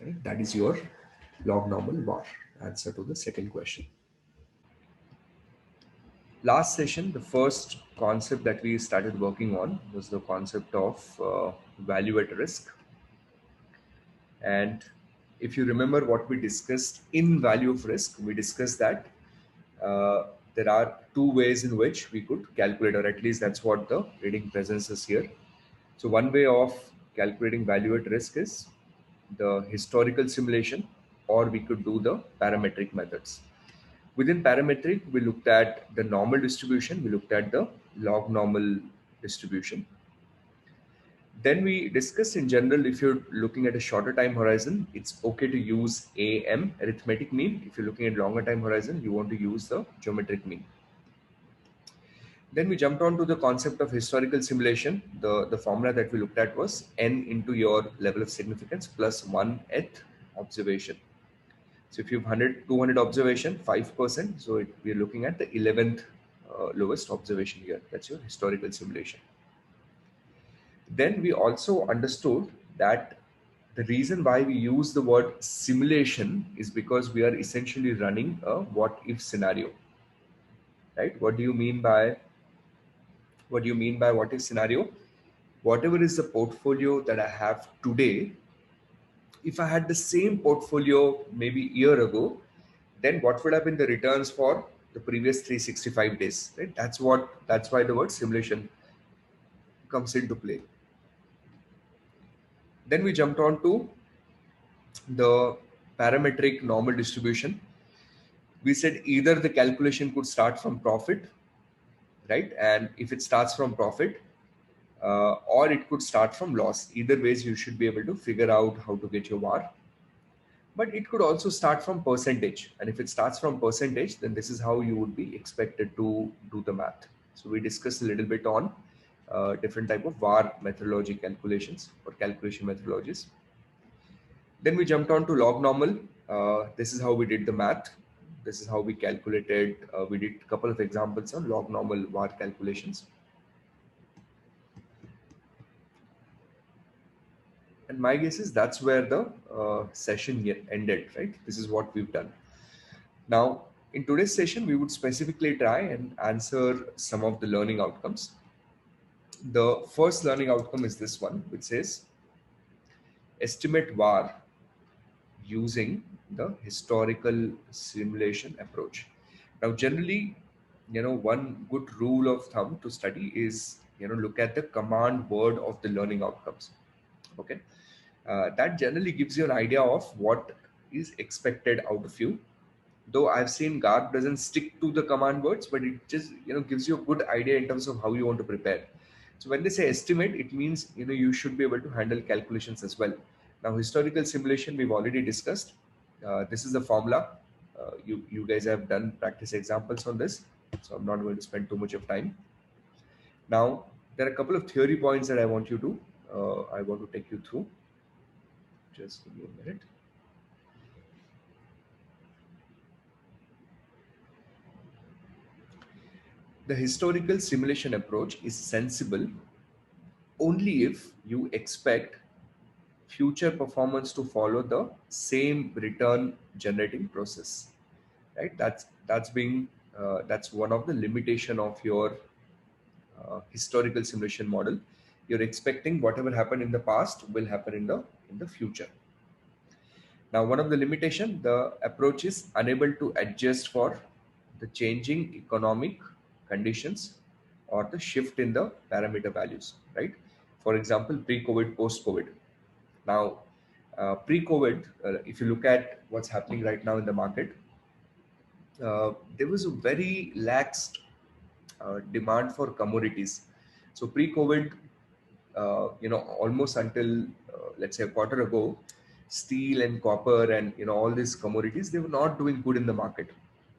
Right? That is your log normal var answer to the second question. Last session, the first concept that we started working on was the concept of value at risk. And if you remember what we discussed in value of risk, we discussed that there are two ways in which we could calculate, or at least that's what the reading presents us here. So one way of calculating value at risk is the historical simulation, or we could do the parametric methods. Within parametric, we looked at the normal distribution, we looked at the log normal distribution. Then we discussed in general, if you're looking at a shorter time horizon, it's okay to use AM, arithmetic mean. If you're looking at longer time horizon, you want to use the geometric mean. Then we jumped on to the concept of historical simulation. The formula that we looked at was n into your level of significance plus 1th observation. So if you have 100, 200 observation, 5%. So we're looking at the 11th lowest observation here. That's your historical simulation. Then we also understood that the reason why we use the word simulation is because we are essentially running a what if scenario, right? What do you mean by what if scenario? Whatever is the portfolio that I have today, if I had the same portfolio maybe a year ago, then what would have been the returns for the previous 365 days, right? That's why the word simulation comes into play. Then we jumped on to the parametric normal distribution. We said either the calculation could start from profit, right? And if it starts from profit, or it could start from loss. Either ways, you should be able to figure out how to get your VAR. But it could also start from percentage. And if it starts from percentage, then this is how you would be expected to do the math. So we discussed a little bit on different type of VAR methodology calculations or calculation methodologies. Then we jumped on to log normal. This is how we did the math. This is how we calculated. We did a couple of examples on log normal VAR calculations. And my guess is that's where the session ended, right? This is what we've done. Now, in today's session, we would specifically try and answer some of the learning outcomes. The first learning outcome is this one, which says estimate VAR using the historical simulation approach. Now, generally, one good rule of thumb to study is, look at the command word of the learning outcomes. Okay. That generally gives you an idea of what is expected out of you. Though I've seen GARP doesn't stick to the command words, but it just gives you a good idea in terms of how you want to prepare. So when they say estimate, it means you should be able to handle calculations as well. Now historical simulation we've already discussed. This is the formula. You guys have done practice examples on this, so I'm not going to spend too much of time. Now there are a couple of theory points that I want to take you through. Just give me a minute. The historical simulation approach is sensible only if you expect future performance to follow the same return generating process, right? That's one of the limitation of your historical simulation model. You're expecting whatever happened in the past will happen in the future. Now, one of the limitation, the approach is unable to adjust for the changing economic conditions or the shift in the parameter values, right? For example, pre-COVID, post-COVID. Now, pre-COVID, if you look at what's happening right now in the market, there was a very lax demand for commodities. So pre-COVID, almost until let's say a quarter ago, steel and copper and all these commodities, they were not doing good in the market.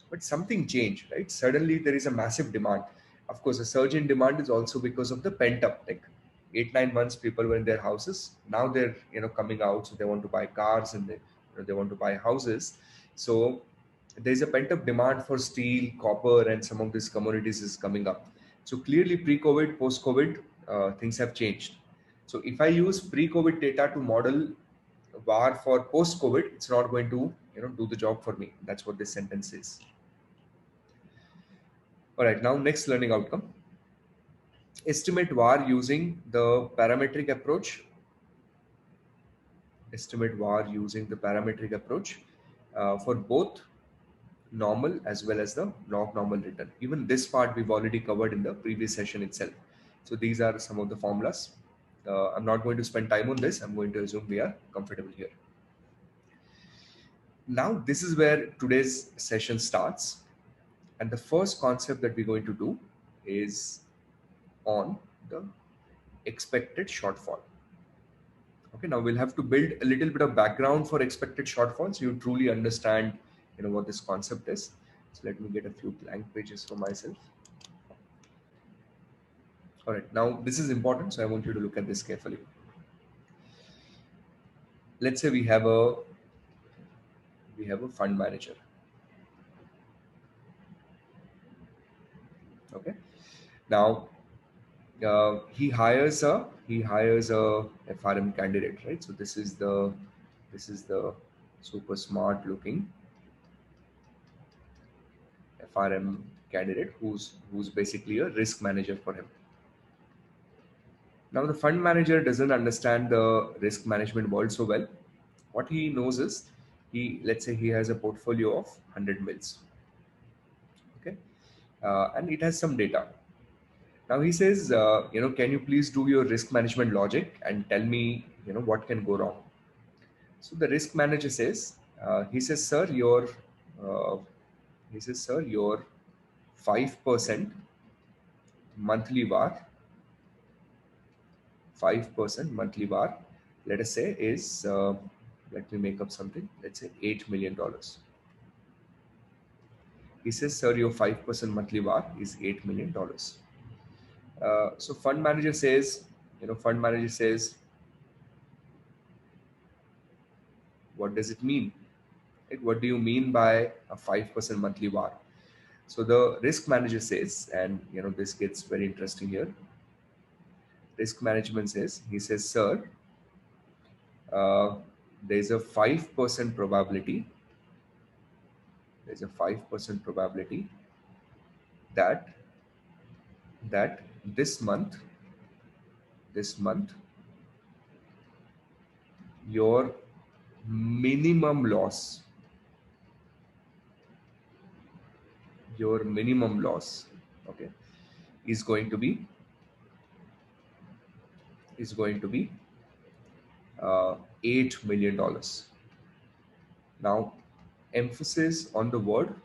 But something changed, right? Suddenly there is a massive demand. Of course, a surge in demand is also because of the pent up, like 8-9 months people were in their houses. Now they're coming out, so they want to buy cars and they want to buy houses. So there's a pent up demand for steel, copper, and some of these commodities is coming up. So clearly, pre-COVID, post-COVID, things have changed. So if I use pre-COVID data to model VAR for post-COVID, it's not going to do the job for me. That's what this sentence is. All right, now next learning outcome. Estimate VAR using the parametric approach. Estimate VAR using the parametric approach for both normal as well as the log normal return. Even this part we've already covered in the previous session itself. So these are some of the formulas. I'm not going to spend time on this. I'm going to assume we are comfortable here. Now this is where today's session starts. And the first concept that we're going to do is on the expected shortfall. Okay, now we'll have to build a little bit of background for expected shortfalls. You truly understand what this concept is. So let me get a few blank pages for myself. All right, now this is important, so I want you to look at this carefully. Let's say we have a we have a fund manager. Okay. Now he hires a FRM candidate, right? So this is the super smart looking FRM candidate who's basically a risk manager for him. Now the fund manager doesn't understand the risk management world so well. What he knows is, let's say he has a portfolio of 100 mils, okay, and it has some data. Now he says, can you please do your risk management logic and tell me, what can go wrong? So the risk manager says, he says, sir, uh, your 5% monthly VAR, 5% monthly VAR, let us say is, let me make up something, let's say $8 million. He says, sir, your 5% monthly VAR is $8 million. So fund manager says, what does it mean? Like, what do you mean by a 5% monthly VAR? So the risk manager says, and this gets very interesting here. Risk management says, he says, sir, uh, there's a 5% probability. There's a 5% probability that that this month your minimum loss okay, is going to be $8 million. Now, emphasis on the word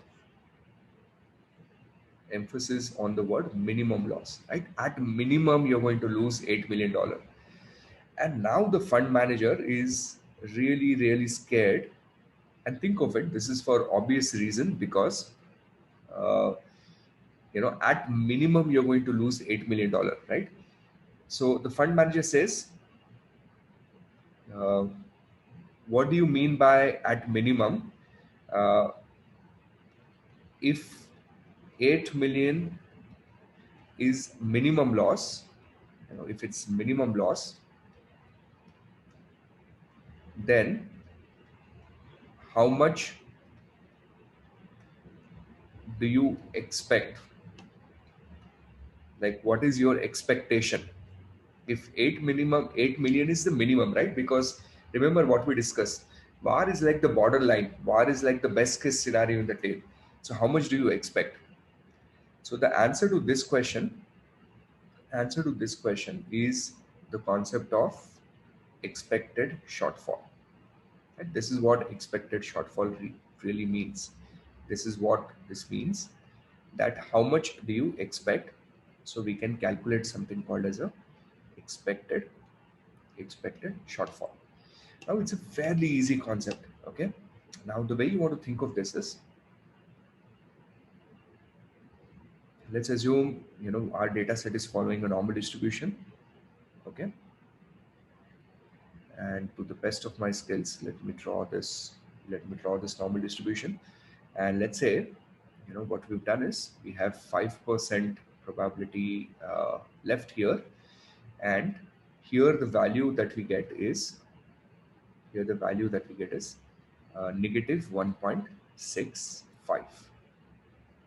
minimum loss, right? At minimum you're going to lose $8 million. And now the fund manager is really, really scared. And think of it, this is for obvious reason, because uh, at minimum you're going to lose $8 million, right? So the fund manager says, uh, what do you mean by at minimum? If 8 million is minimum loss, if it's minimum loss, then how much do you expect? Like, what is your expectation? If 8 million is the minimum, right? Because remember what we discussed, VAR is like the borderline, VAR is like the best case scenario in the tail. So how much do you expect? So the answer to this question is the concept of expected shortfall. And this is what expected shortfall really means. This is what this means, that how much do you expect? So we can calculate something called as a expected shortfall. Now it's a fairly easy concept. Okay. Now the way you want to think of this is, let's assume our data set is following a normal distribution. Okay. And to the best of my skills, let me draw this normal distribution. And let's say, what we've done is we have 5% probability left here, and here the value that we get is negative 1.65.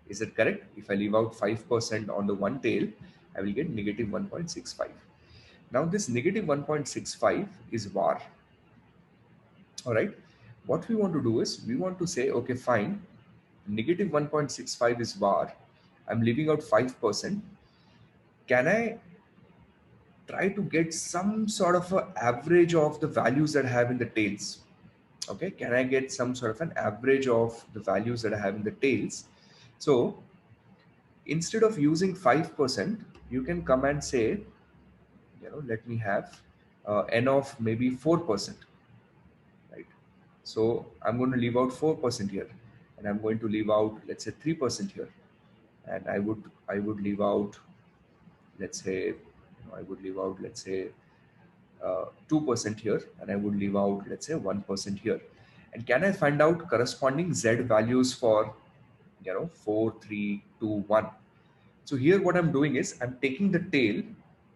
Is it correct? If I leave out 5% on the one tail, I will get negative 1.65. Now this negative 1.65 is VAR. All right. What we want to do is we want to say, okay, fine. Negative 1.65 is VAR. I'm leaving out 5%. Can I try to get some sort of an average of the values that I have in the tails? Okay. Can I get some sort of an average of the values that I have in the tails? So instead of using 5%, you can come and say, let me have n of maybe 4%, right? So I'm going to leave out 4% here, and I'm going to leave out, let's say, 3% here, and I would leave out, let's say, 2% here, and I would leave out, let's say, 1% here. And can I find out corresponding Z values for, 4, 3, 2, 1? So here what I'm doing is I'm taking the tail,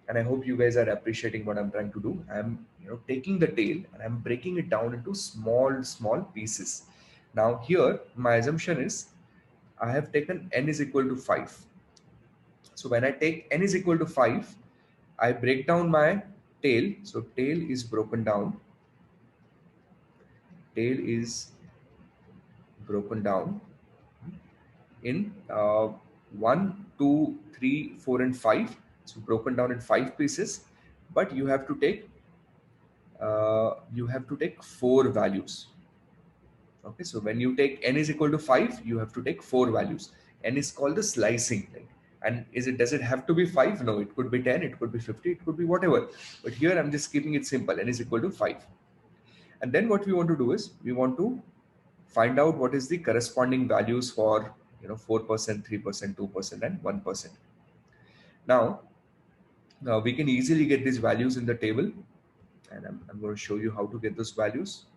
and I hope you guys are appreciating what I'm trying to do. I'm taking the tail and I'm breaking it down into small pieces. Now here my assumption is I have taken n is equal to 5. So when I take n is equal to 5, I break down my tail. So tail is broken down. Tail is broken down in 1, 2, 3, 4, and 5. So broken down in 5 pieces, but you have to take 4 values. Okay, so when you take n is equal to 5, you have to take 4 values. N is called the slicing, right? And does it have to be 5? No, it could be 10, it could be 50, it could be whatever. But here I'm just keeping it simple. N is equal to 5. And then what we want to do is we want to find out what is the corresponding values for 4%, 3%, 2%, and 1%. Now, we can easily get these values in the table, and I'm going to show you how to get those values.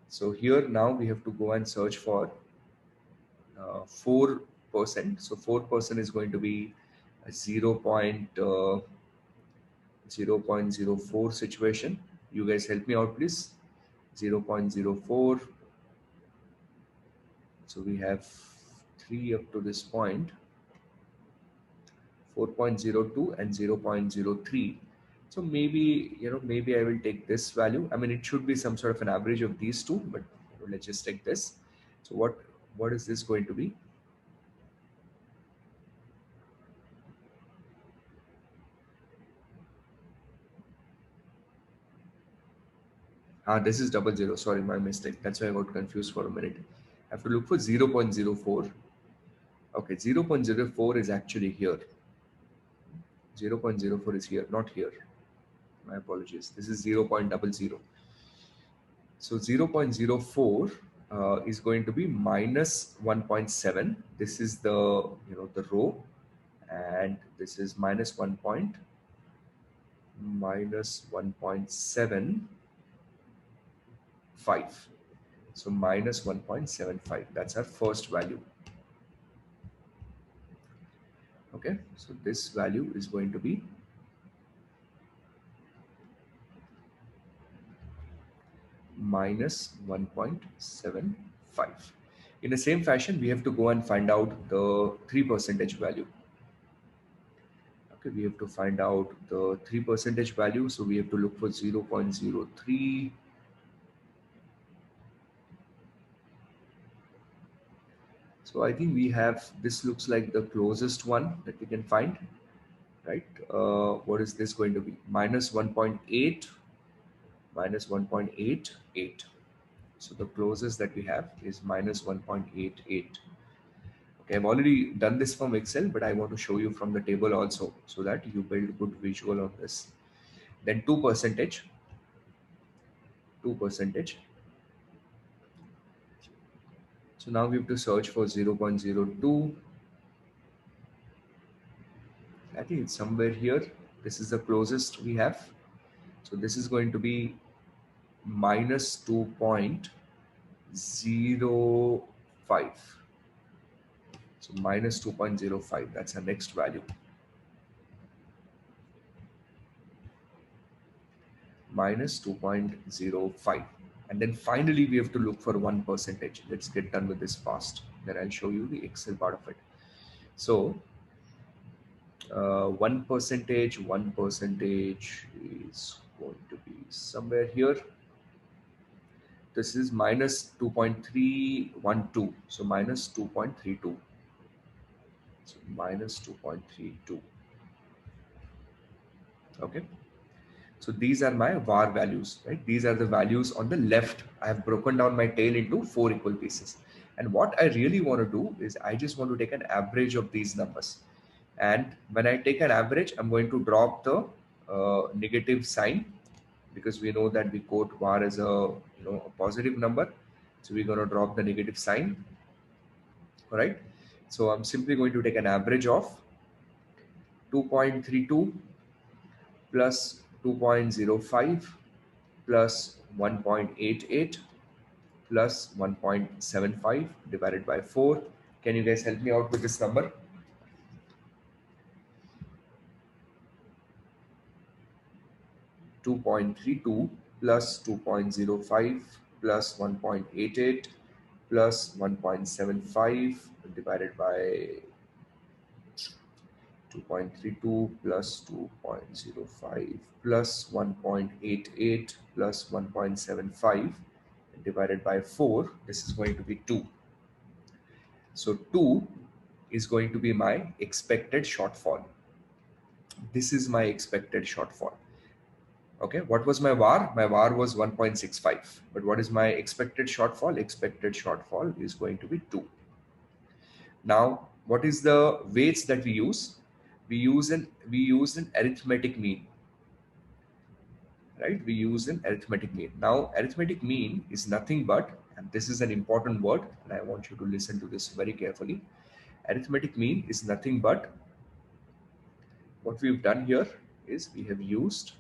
So here now we have to go and search for 4%. So 4% is going to be a 0.04 situation. You guys help me out, please. 0.04. So we have 3 up to this point, 4.02 and 0.03. So maybe I will take this value. I mean, it should be some sort of an average of these two, but let's just take this. So what is this going to be? This is 00. Sorry, my mistake. That's why I got confused for a minute. I have to look for 0.04. Okay, 0.04 is actually here. 0.04 is here, not here. My apologies. This is 0.00. So 0.04 is going to be minus 1.7. This is the row, and this is minus 1.75. So minus 1.75. That's our first value. Okay, so this value is going to be minus 1.75. In the same fashion, we have to go and find out the 3% value. Okay, we have to find out the 3% value. So we have to look for 0.03. So I think we have, this looks like the closest one that we can find, right? What is this going to be? Minus 1.8, minus 1.88. So the closest that we have is minus 1.88. Okay, I've already done this from Excel, but I want to show you from the table also so that you build good visual on this. Then 2%, 2%. So now we have to search for 0.02. I think it's somewhere here. This is the closest we have. So this is going to be minus 2.05. So minus 2.05, that's our next value. Minus 2.05. And then finally, we have to look for 1%. Let's get done with this fast. Then I'll show you the Excel part of it. So 1%, 1% is going to be somewhere here. This is minus 2.312. So minus 2.32. So minus 2.32. Okay. So these are my var values, right? These are the values on the left. I have broken down my tail into 4 equal pieces. And what I really want to do is I just want to take an average of these numbers. And when I take an average, I'm going to drop the negative sign, because we know that we quote var as a positive number. So we're going to drop the negative sign. All right. So I'm simply going to take an average of 2.32 plus 2.05 plus 1.88 plus 1.75 divided by 4. Can you guys help me out with this number? 2.32 plus 2.05 plus 1.88 plus 1.75 divided by 2.32 plus 2.05 plus 1.88 plus 1.75 divided by 4. This is going to be 2. So 2 is going to be my expected shortfall. This is my expected shortfall. Okay, what was my VAR? My VAR was 1.65. But what is my expected shortfall? Expected shortfall is going to be 2. Now, what is the weights that we use? We use an arithmetic mean, right? We use an arithmetic mean. Now, arithmetic mean is nothing but, and this is an important word, and I want you to listen to this very carefully. Arithmetic mean is nothing but, what we've done here is we have used,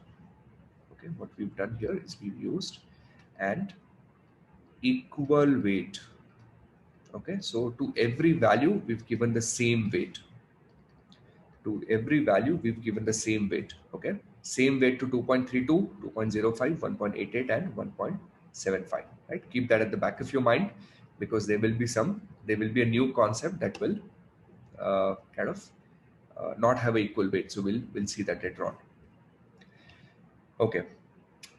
okay, what we've done here is we've used and equal weight. Okay, so to every value we've given the same weight. To every value we've given the same weight. Okay, same weight to 2.32, 2.05, 1.88 and 1.75. Right, keep that at the back of your mind, because there will be a new concept that will kind of not have an equal weight. So we'll see that later on. Okay,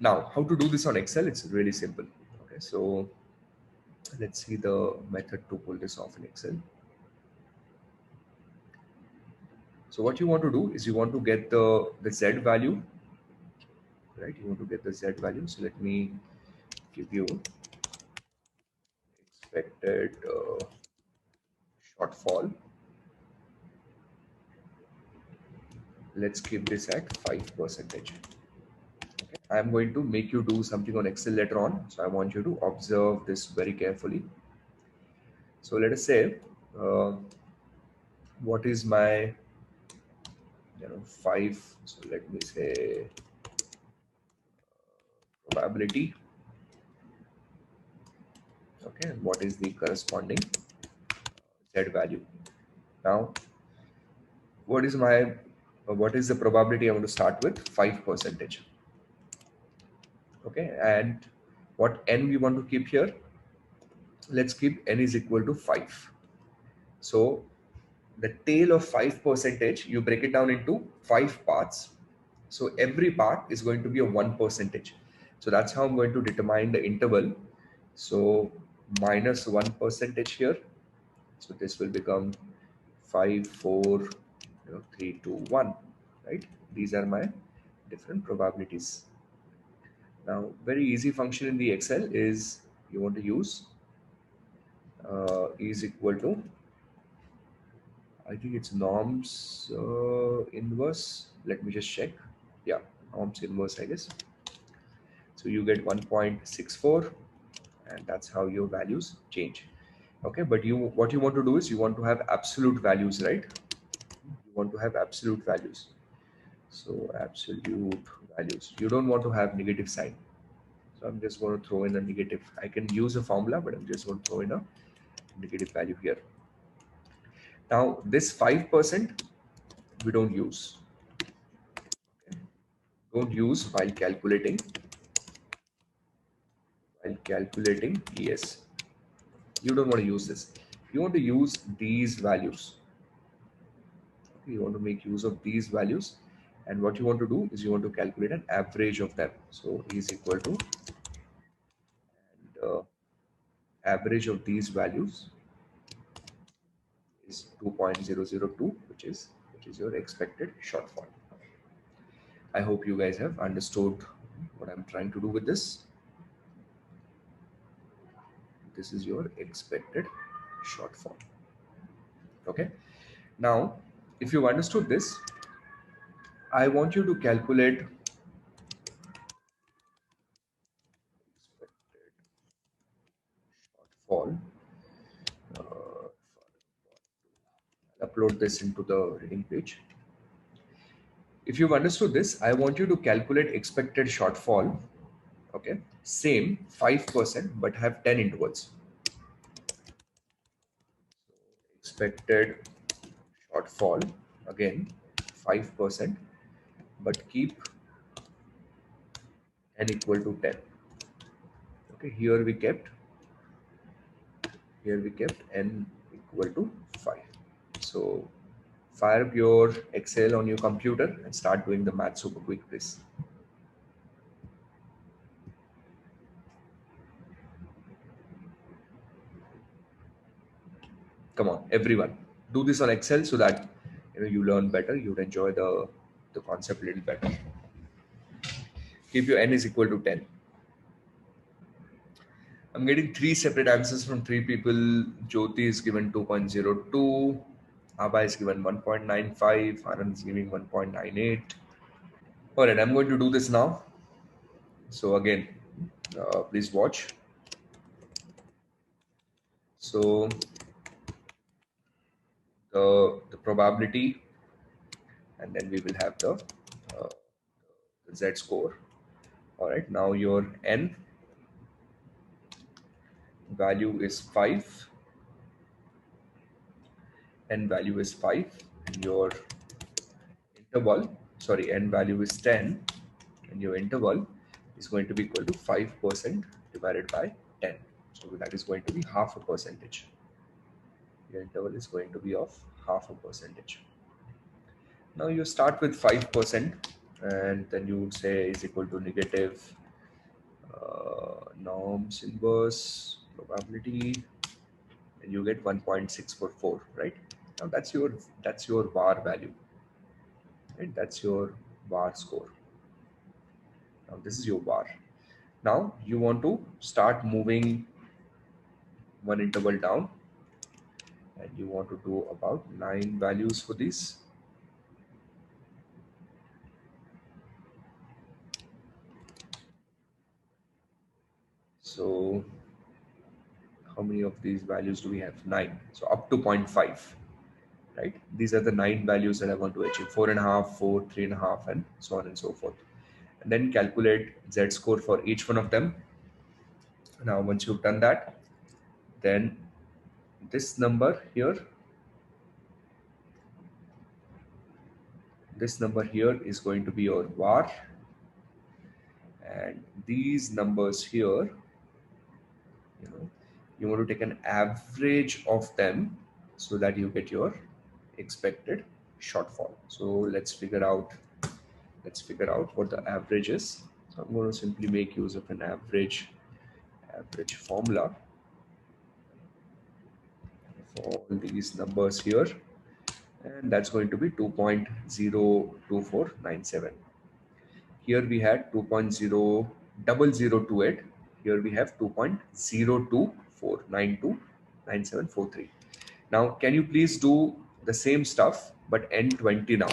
now how to do this on Excel? It's really simple. Okay, so let's see the method to pull this off in Excel. So what you want to do is you want to get the Z value, right? You want to get the Z value. So let me give you expected shortfall. Let's keep this at 5%. Okay. I'm going to make you do something on Excel later on. So I want you to observe this very carefully. So let us say, what is my 5, so let me say probability. Okay, and what is the corresponding Z value? Now, what is the probability? I want to start with 5%. Okay, and what n we want to keep here? Let's keep n is equal to 5. So the tail of 5%, you break it down into 5 parts. So every part is going to be a 1%. So that's how I'm going to determine the interval. So minus 1% here. So this will become 5, 4, 3, 2, 1, right? These are my different probabilities. Now, very easy function in the Excel is you want to use is equal to, I think it's norms inverse. Let me just check. Yeah, norms inverse, I guess. So you get 1.64, and that's how your values change. Okay, but what you want to do is you want to have absolute values, right? You want to have absolute values. So absolute values. You don't want to have negative sign. So I'm just going to throw in a negative. I can use a formula, but I'm just going to throw in a negative value here. Now this 5% we don't use. Okay. Don't use while calculating. While calculating ES. You don't want to use this. You want to use these values. Okay. You want to make use of these values. And what you want to do is you want to calculate an average of them. So E is equal to, and average of these values is 2.002, which is your expected shortfall. I hope you guys have understood what I'm trying to do with this. This is your expected shortfall. Okay. Now, if you've understood this, I want you to calculate expected shortfall. I'll upload this into the reading page. If you've understood this, I want you to calculate expected shortfall Okay, same 5%, but have 10 intervals. Expected shortfall, again 5%, but keep n equal to 10. Okay, here we kept n equal to 5. So fire up your Excel on your computer and start doing the math super quick, please. Come on, everyone, do this on Excel so that you learn better, you'd enjoy the concept a little better. Keep your n is equal to 10. I'm getting three separate answers from three people. Jyoti is given 2.02. Abba is given 1.95. Anand is giving 1.98. All right, I'm going to do this now. So again, please watch. So the probability, and then we will have uh, the Z score. All right, now your N value is 5. N value is 5. And your interval, sorry, N value is 10. And your interval is going to be equal to 5% divided by 10. So that is going to be half a percentage. Your interval is going to be of half a percentage. Now you start with 5%, and then you would say is equal to negative norms inverse probability, and you get 1.644, right? Now that's your bar value, right? That's your bar score. Now this is your bar. Now you want to start moving one interval down, and you want to do about 9 values for this. So how many of these values do we have? 9. So up to 0.5, right? These are the 9 values that I want to achieve: 4.5, 4, 3.5, and so on and so forth. And then calculate Z score for each one of them. Now once you've done that, then this number here is going to be your var, and these numbers here, you want to take an average of them so that you get your expected shortfall. So let's figure out what the average is. So I'm going to simply make use of an average formula for all these numbers here, and that's going to be 2.02497. Here we had 2.00028. Here we have 2.024929743. Now, can you please do the same stuff but N20 now?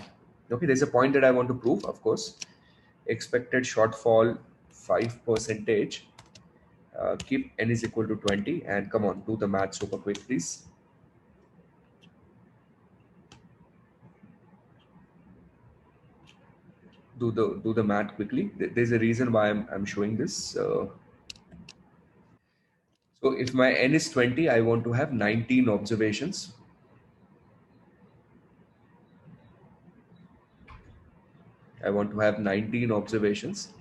Okay, there's a point that I want to prove, of course. Expected shortfall 5%. Keep N is equal to 20, and come on, do the math super quick, please. Do the math quickly. There's a reason why I'm showing this. So if my N is 20, I want to have 19 observations. I want to have 19 observations.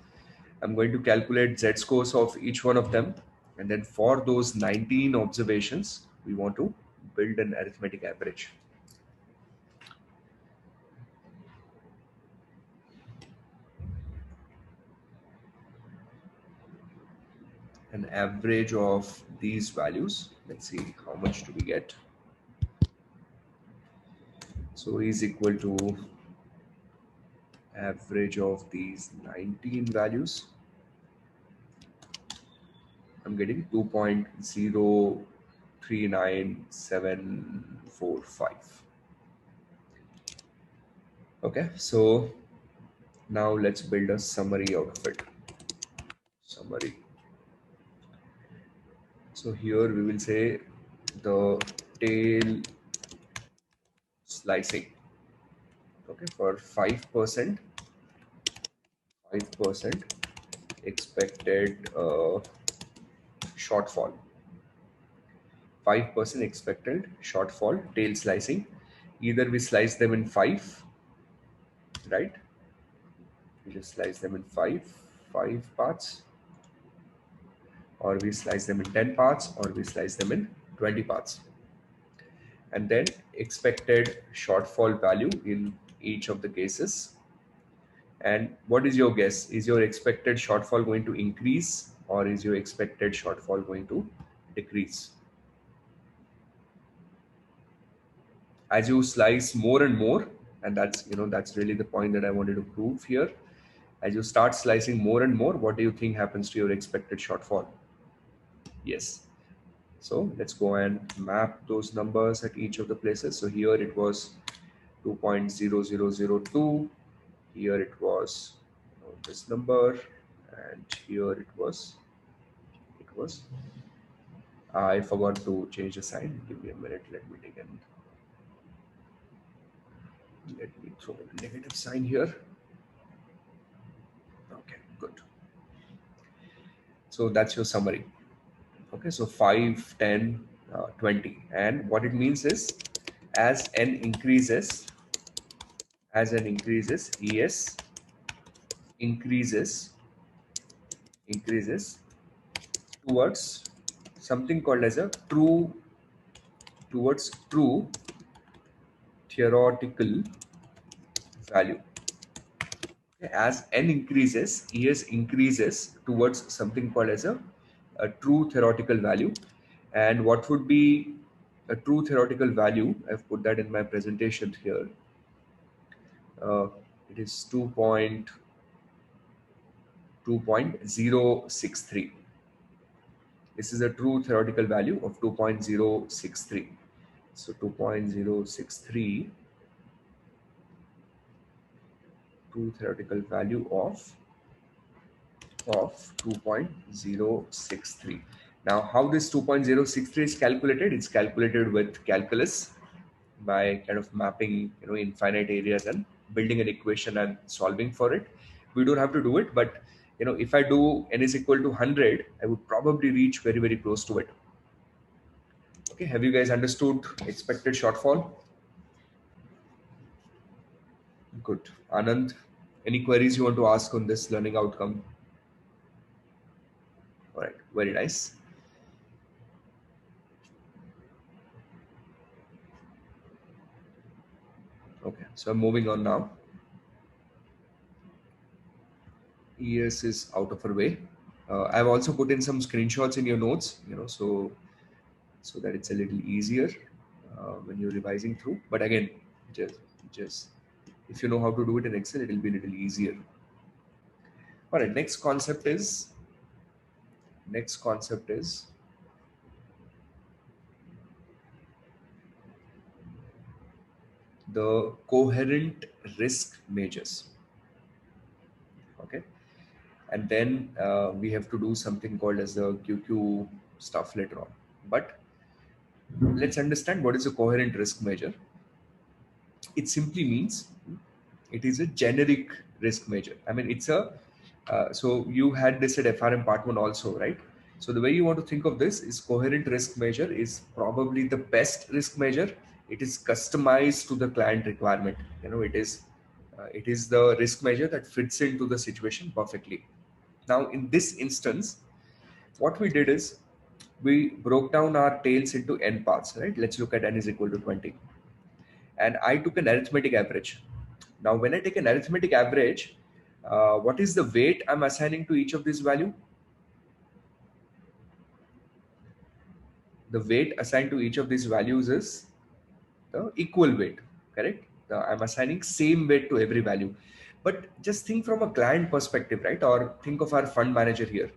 I'm going to calculate Z scores of each one of them. And then for those 19 observations, we want to build an arithmetic average. An average of these values. Let's see how much do we get. So is equal to average of these 19 values. I'm getting 2.039745. Okay, so now let's build a summary out of it. Summary. So here we will say the tail slicing. Okay, for 5%, expected shortfall. 5% expected shortfall, tail slicing. Either we slice them in 5, right? We just slice them in five parts, or we slice them in 10 parts, or we slice them in 20 parts. And then expected shortfall value in each of the cases. And what is your guess? Is your expected shortfall going to increase, or is your expected shortfall going to decrease? As you slice more and more, and that's really the point that I wanted to prove here. As you start slicing more and more, what do you think happens to your expected shortfall? Yes. So let's go and map those numbers at each of the places. So here it was 2.0002. Here it was this number, and here it was I forgot to change the sign. Give me a minute. Let me throw a negative sign here. Okay, good. So that's your summary. Okay, so 5, 10, 20. And what it means is, as n increases, ES increases towards something called as a true theoretical value. As n increases, ES increases towards something called as a true theoretical value. And what would be a true theoretical value? I've put that in my presentation here. It is 2.063. This is a true theoretical value of 2.063. So 2.063, true theoretical value of 2.063. Now, how this 2.063 is calculated? It's calculated with calculus by kind of mapping, infinite areas and building an equation and solving for it. We don't have to do it, but if I do n is equal to 100, I would probably reach very, very close to it. Okay, have you guys understood expected shortfall? Good. Anand, any queries you want to ask on this learning outcome? All right, very nice. Okay, so I'm moving on now. ES is out of our way. I've also put in some screenshots in your notes, so that it's a little easier when you're revising through. But again, just if you know how to do it in Excel, it will be a little easier. All right, next concept is the coherent risk measures. Okay, and then we have to do something called as the QQ stuff later on. But let's understand what is a coherent risk measure. It simply means it is a generic risk measure. I mean, it's a so you had this at FRM part 1 also, right? So the way you want to think of this is coherent risk measure is probably the best risk measure. It is customized to the client requirement. It is the risk measure that fits into the situation perfectly. Now, in this instance, what we did is we broke down our tails into n parts, right? Let's look at n is equal to 20. And I took an arithmetic average. Now, when I take an arithmetic average, what is the weight I'm assigning to each of these value? The weight assigned to each of these values is the equal weight, correct? I'm assigning same weight to every value. But just think from a client perspective, right? Or think of our fund manager here.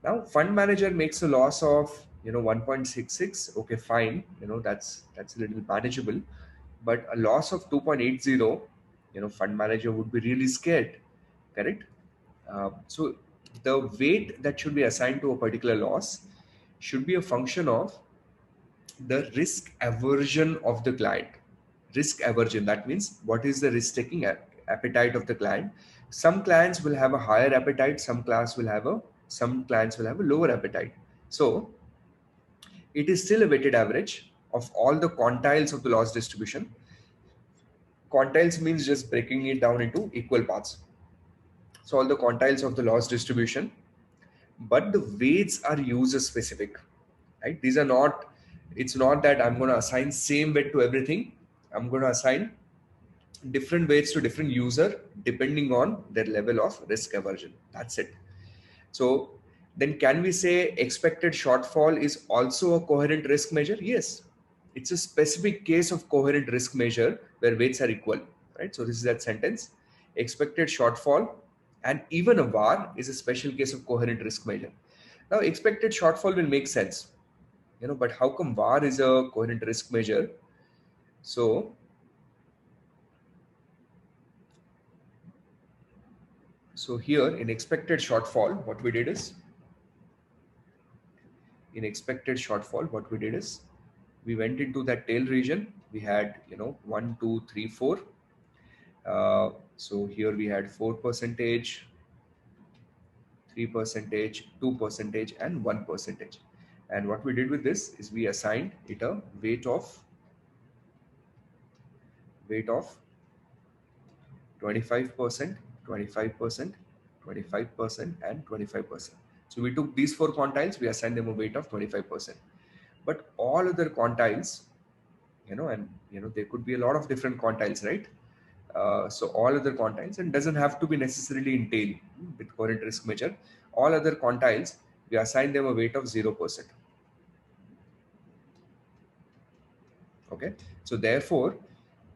Now, fund manager makes a loss of 1.66. Okay, fine. That's a little manageable. But a loss of 2.80, fund manager would be really scared, correct? So the weight that should be assigned to a particular loss should be a function of the risk aversion of the client. Risk aversion, that means what is the risk taking appetite of the client. Some clients will have a higher appetite, some clients will have a lower appetite. So it is still a weighted average of all the quantiles of the loss distribution. Quantiles means just breaking it down into equal parts. So all the quantiles of the loss distribution, but the weights are user specific, right? These are not, it's not that I'm going to assign same weight to everything. I'm going to assign different weights to different user depending on their level of risk aversion. That's it. So then can we say expected shortfall is also a coherent risk measure? Yes, it's a specific case of coherent risk measure where weights are equal, right? So this is that sentence. Expected shortfall and even a VAR is a special case of coherent risk measure. Now expected shortfall will make sense, but how come VAR is a coherent risk measure? So here in expected shortfall, what we did is, we went into that tail region. We had, 1, 2, 3, 4. So here we had 4%, 3%, 2%, and 1%. And what we did with this is we assigned it a weight of 25%, 25%, 25%, and 25%. So we took these 4 quantiles, we assigned them a weight of 25%. But all other quantiles, there could be a lot of different quantiles, right? So all other quantiles, and doesn't have to be necessarily in tail with coherent risk measure. All other quantiles, we assign them a weight of 0%. Okay, so therefore,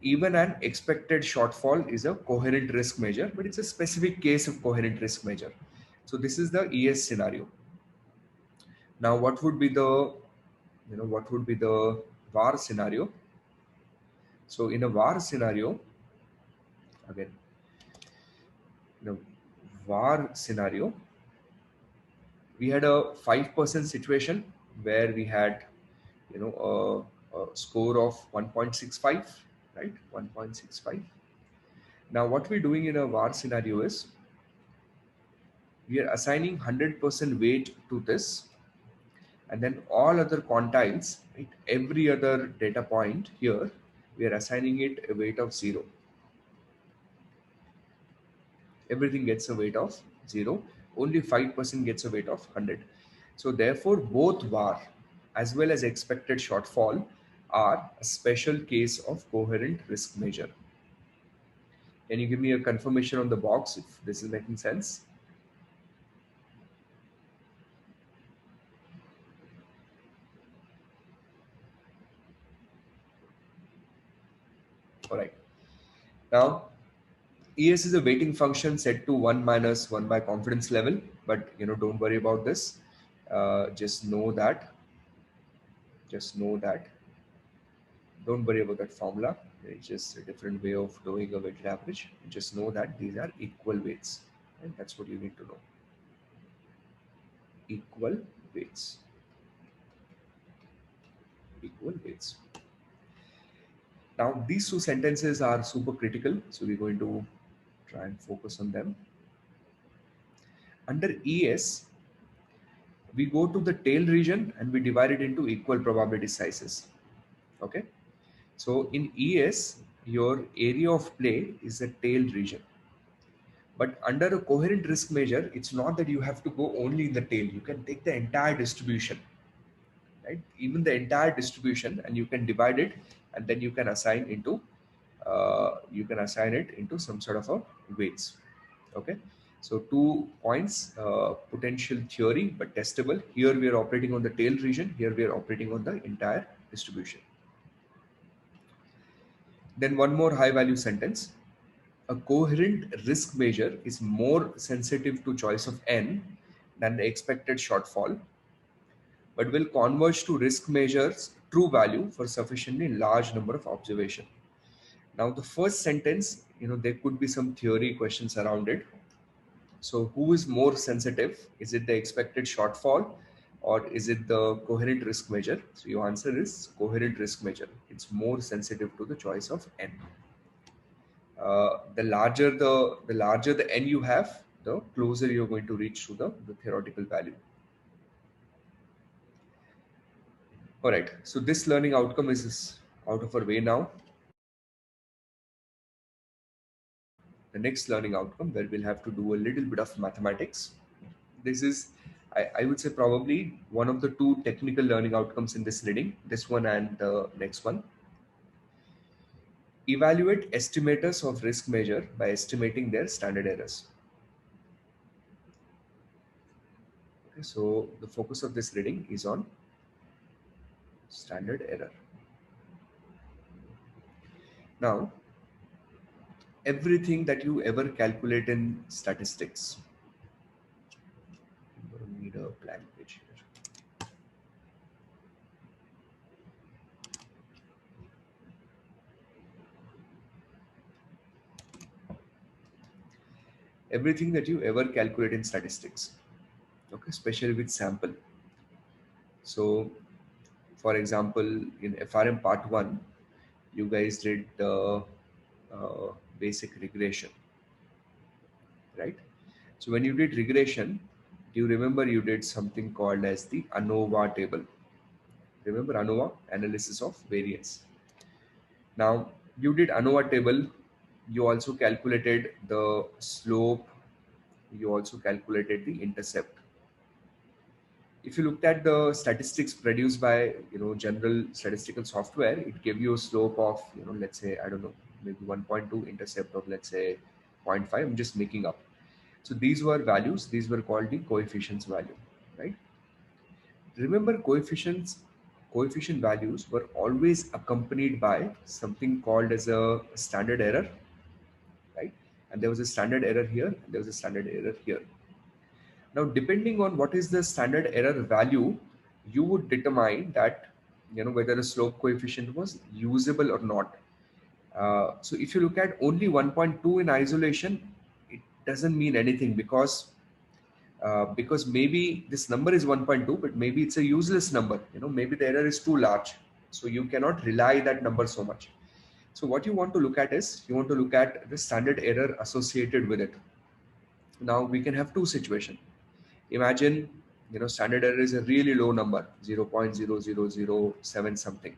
even an expected shortfall is a coherent risk measure, but it's a specific case of coherent risk measure. So this is the ES scenario. Now, what would be the VAR scenario? So in a VAR scenario, again, VAR scenario, we had a 5% situation where we had, a score of 1.65, right? 1.65. Now, what we're doing in a VAR scenario is we are assigning 100% weight to this, and then all other quantiles, right? Every other data point here, we are assigning it a weight of 0. Everything gets a weight of 0. Only 5% gets a weight of 100. So therefore, both VAR as well as expected shortfall are a special case of coherent risk measure. Can you give me a confirmation on the box if this is making sense? All right. Now, ES is a weighting function set to 1 minus 1 by confidence level, but don't worry about this. Just know that. Don't worry about that formula. It's just a different way of doing a weighted average. Just know that these are equal weights, and that's what you need to know. Equal weights. Equal weights. Now, these 2 sentences are super critical, so we're going to try and focus on them. Under ES, we go to the tail region and we divide it into equal probability sizes. Okay, so in ES, your area of play is the tail region. But under a coherent risk measure, it's not that you have to go only in the tail. You can take the entire distribution, right? Even the entire distribution, and you can divide it, and then you can assign it into some sort of a weights. Okay, so 2 points, potential theory but testable. Here we are operating on the tail region. Here we are operating on the entire distribution. Then one more high value sentence. A coherent risk measure is more sensitive to choice of n than the expected shortfall, but will converge to risk measures true value for sufficiently large number of observation. Now the first sentence, there could be some theory questions around it. So who is more sensitive? Is it the expected shortfall or is it the coherent risk measure? So your answer is coherent risk measure. It's more sensitive to the choice of n. The larger the n you have, the closer you're going to reach to the theoretical value. All right, so this learning outcome is out of our way now. The next learning outcome, where we'll have to do a little bit of mathematics. This is, I would say, probably one of the two technical learning outcomes in this reading, this one and the next one. Evaluate estimators of risk measure by estimating their standard errors. Okay, so the focus of this reading is on standard error. Now, everything that you ever calculate in statistics, I'm going to need a blank page here. Everything that you ever calculate in statistics, okay, especially with sample. So, for example, in FRM part 1, you guys did basic regression, right? So when you did regression, do you remember you did something called as the ANOVA table? Remember ANOVA, analysis of variance. Now you did ANOVA table, you also calculated the slope, you also calculated the intercept. If you looked at the statistics produced by general statistical software, it gave you a slope of let's say, I don't know, maybe 1.2, intercept of let's say 0.5. I'm just making up. So these were values, these were called the coefficients value, right? Remember, coefficient values were always accompanied by something called as a standard error, right? And there was a standard error here, and there was a standard error here. Now, depending on what is the standard error value, you would determine that whether a slope coefficient was usable or not. So if you look at only 1.2 in isolation, it doesn't mean anything, because maybe this number is 1.2, but maybe it's a useless number. Maybe the error is too large, so you cannot rely that number so much. So what you want to look at is, you want to look at the standard error associated with it. Now we can have two situations. Imagine, standard error is a really low number, 0.0007 something.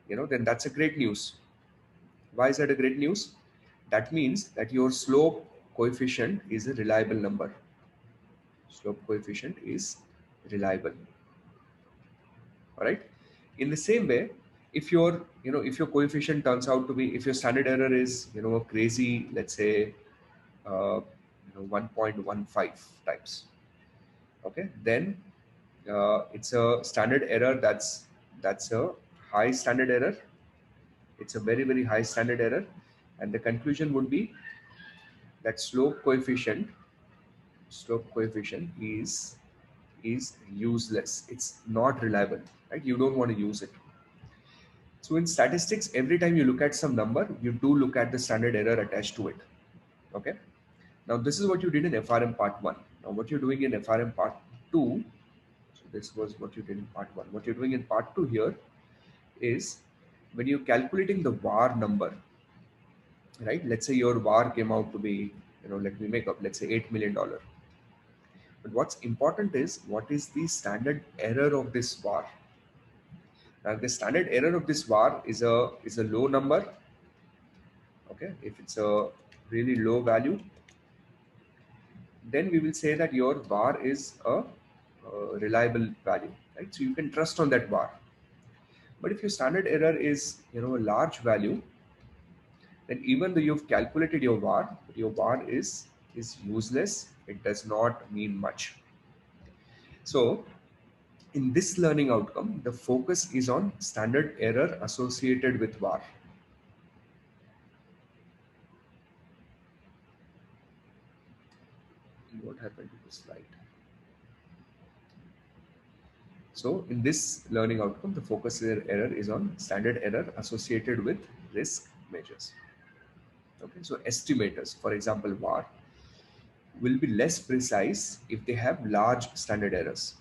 Then that's a great news. Why is that a great news? That means that your slope coefficient is a reliable number. Slope coefficient is reliable. All right. In the same way, if your if your coefficient turns out to be, if your standard error is a crazy, let's say 1.15 times, okay, then it's a standard error that's a high standard error. It's a very, very high standard error, and the conclusion would be that slope coefficient is useless. It's not reliable, right? You don't want to use it. So in statistics, every time you look at some number, you do look at the standard error attached to it. Okay. Now this is what you did in FRM part 1. Now what you're doing in FRM part 2, so this was what you did in part 1. What you're doing in part 2 here is, when you're calculating the VAR number, right? Let's say your VAR came out to be, let me make up, let's say $8 million. But what's important is, what is the standard error of this VAR? Now the standard error of this VAR is a low number. Okay, if it's a really low value, then we will say that your VAR is a reliable value, right? So you can trust on that VAR. But if your standard error is a large value, then even though you've calculated your VAR, your VAR is useless. It does not mean much. So in this learning outcome, the focus is on standard error associated with VAR. What happened to the slide? So in this learning outcome, the focus error is on standard error associated with risk measures. Okay, so estimators, for example, VAR, will be less precise if they have large standard errors.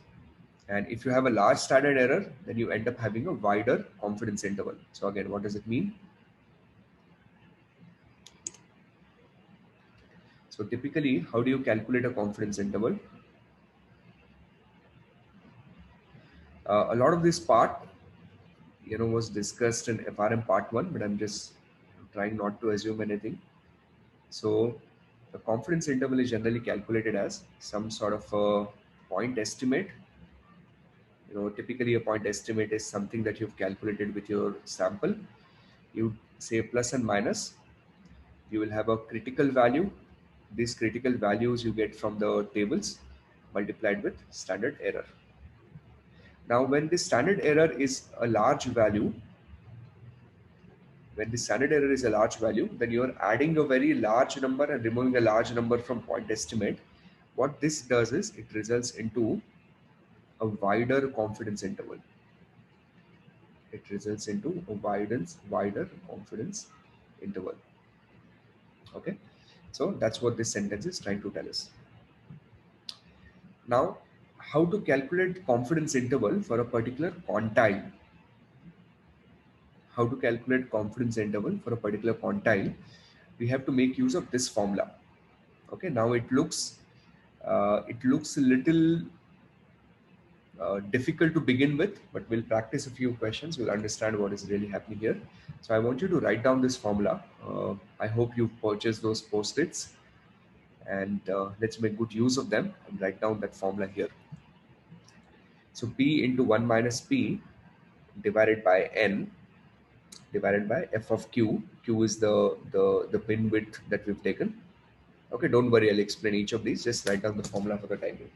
And if you have a large standard error, then you end up having a wider confidence interval. So again, what does it mean? So typically, how do you calculate a confidence interval? A lot of this part, was discussed in FRM part 1, but I'm just trying not to assume anything. So the confidence interval is generally calculated as some sort of a point estimate. Typically a point estimate is something that you've calculated with your sample. You say plus and minus. You will have a critical value. These critical values you get from the tables multiplied with standard error. Now, when the standard error is a large value, then you're adding a very large number and removing a large number from point estimate. What this does is it results into a wider confidence interval. It results into a wider confidence interval. Okay, so that's what this sentence is trying to tell us. Now, how to calculate confidence interval for a particular quantile? How to calculate confidence interval for a particular quantile? We have to make use of this formula. Okay, now it looks a little difficult to begin with, but we'll practice a few questions. We'll understand what is really happening here. So I want you to write down this formula. I hope you've purchased those post-its, and let's make good use of them and write down that formula here. So P into 1 minus P divided by N divided by F of Q. Q is the bin width that we've taken. Okay, don't worry, I'll explain each of these. Just write down the formula for the time being.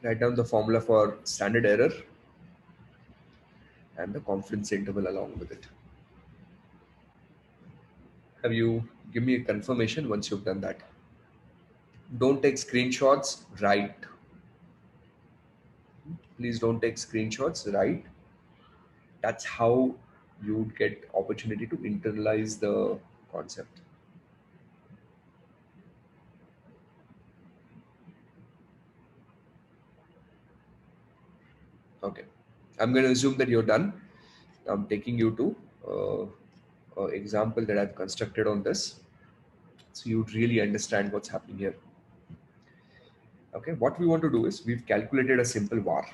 Write down the formula for standard error and the confidence interval along with it. Have you give me a confirmation once you've done that? Don't take screenshots, write. Please don't take screenshots, write. That's how you would get opportunity to internalize the concept. Okay, I'm going to assume that you're done. I'm taking you to an example that I've constructed on this, so you'd really understand what's happening here. Okay, what we want to do is we've calculated a simple var.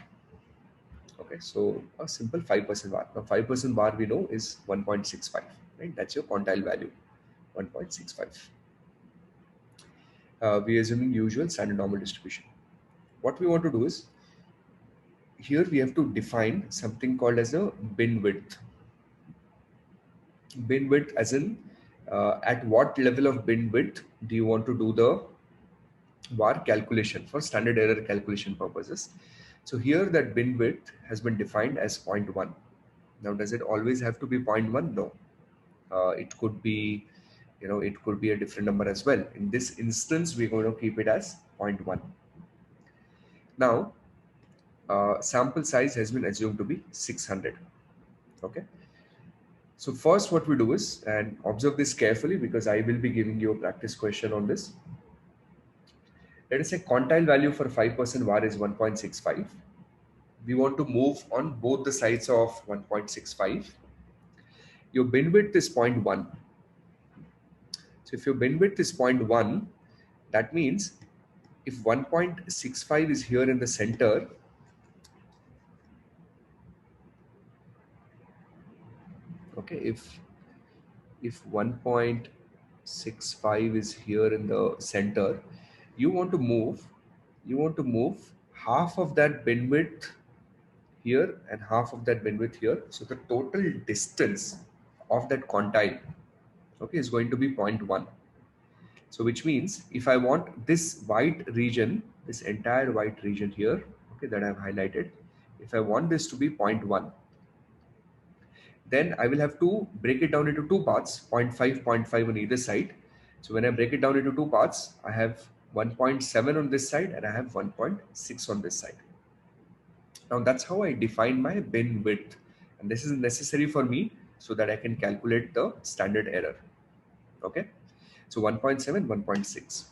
Okay, so a simple 5% var. Now 5% var we know is 1.65, right? That's your quantile value, 1.65. We are assuming usual standard normal distribution. What we want to do is here we have to define something called as a bin width. Bin width as in at what level of bin width do you want to do the var calculation for standard error calculation purposes. So here that bin width has been defined as 0.1. Now does it always have to be 0.1? No. It could be, it could be a different number as well. In this instance, we're going to keep it as 0.1. Now, sample size has been assumed to be 600. Okay. So first what we do is, and observe this carefully because I will be giving you a practice question on this. Let us say quantile value for 5% var is 1.65. We want to move on both the sides of 1.65. Your bin width is 0.1. So if your bin width is 0.1, that means if 1.65 is here in the center, okay, if 1.65 is here in the center, you want to move half of that bin width here and half of that bin width here. So the total distance of that quantile, okay, is going to be 0.1. So which means if I want this white region, this entire white region here, okay, that I've highlighted, if I want this to be 0.1, then I will have to break it down into two parts, 0.5, 0.5 on either side. So when I break it down into two parts, I have 1.7 on this side and I have 1.6 on this side. Now that's how I define my bin width. And this is necessary for me so that I can calculate the standard error. Okay. So 1.7, 1.6.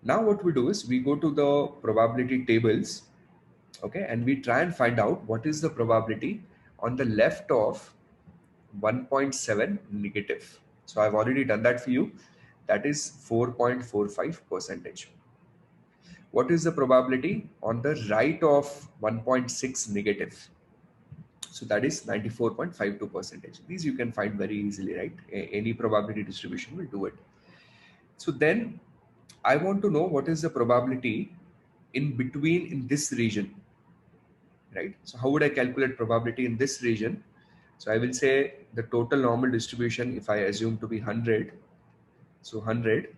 Now what we do is we go to the probability tables, okay, and we try and find out what is the probability on the left of 1.7 negative. So I've already done that for you. That is 4.45 percentage. What is the probability on the right of 1.6 negative? So that is 94.52 percentage. These you can find very easily, right? Any probability distribution will do it. So then I want to know what is the probability in between in this region, right? So how would I calculate probability in this region? So I will say the total normal distribution, if I assume to be 100, so 100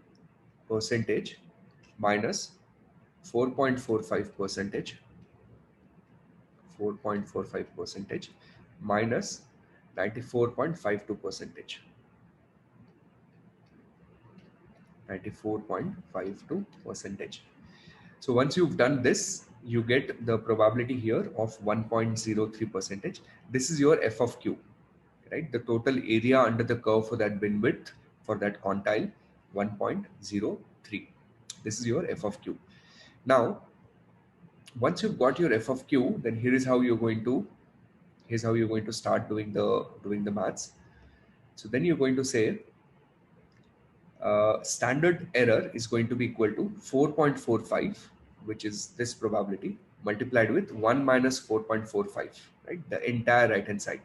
percentage minus 4.45 percentage, 4.45 percentage minus 94.52 percentage, 94.52 percentage. So once you've done this, you get the probability here of 1.03 percentage. This is your f of q, right? The total area under the curve for that bin width for that quantile, 1.03. This is your f of q. Now, once you've got your f of q, then here's how you're going to start doing the maths. So then you're going to say standard error is going to be equal to 4.45, which is this probability, multiplied with 1 minus 4.45, right? The entire right hand side.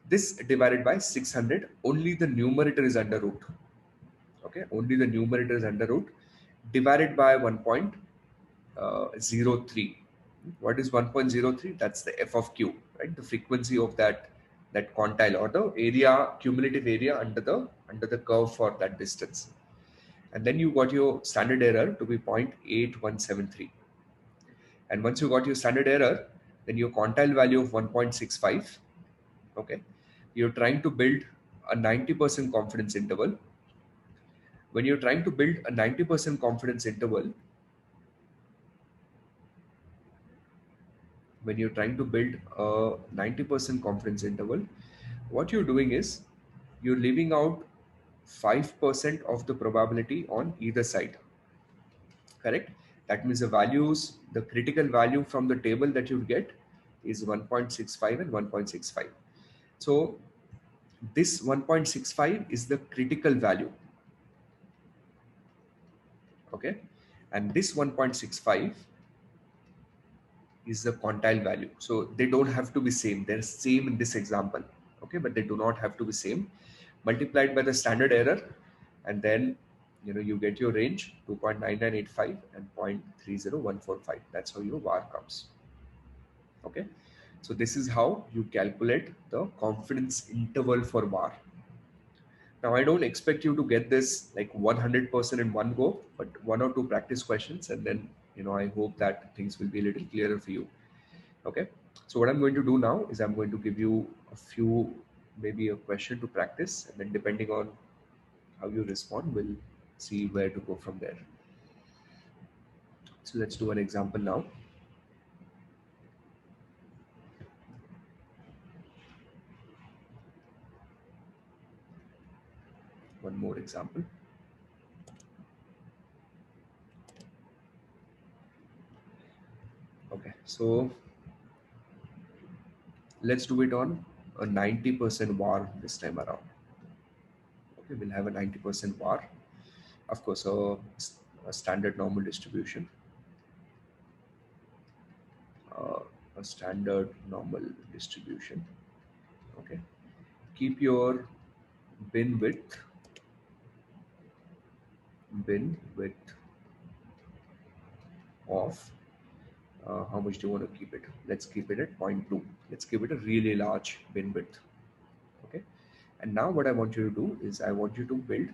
This divided by 600, only the numerator is under root. Okay, only the numerator is under root, divided by 1.03. What is 1.03? That's the f of q, right? The frequency of that quantile, or the area, cumulative area under the curve for that distance. And then you got your standard error to be 0.8173. And once you got your standard error, then your quantile value of 1.65. Okay, you're trying to build a 90% confidence interval. When you're trying to build a 90% confidence interval, when you're trying to build a 90% confidence interval, what you're doing is you're leaving out 5% of the probability on either side. Correct? That means the values, the critical value from the table that you get is 1.65 and 1.65. So this 1.65 is the critical value. Okay. And this 1.65 is the quantile value. So they don't have to be same. They're same in this example. Okay. But they do not have to be same. Multiplied by the standard error. And then you get your range 2.9985 and 0.30145. That's how your VAR comes. Okay, so this is how you calculate the confidence interval for VAR. Now I don't expect you to get this like 100% in one go, but one or two practice questions, and then I hope that things will be a little clearer for you. Okay, so what I'm going to do now is I'm going to give you a few, maybe a question to practice, and then depending on how you respond, we'll see where to go from there. So let's do an example now. One more example. Okay, so let's do it on a 90% VAR this time around. Okay, we'll have a 90% VAR. Of course, a standard normal distribution. A standard normal distribution. Okay, keep your bin width of how much do you want to keep it? Let's keep it at 0.2. Let's give it a really large bin width. Okay, and now what I want you to do is I want you to build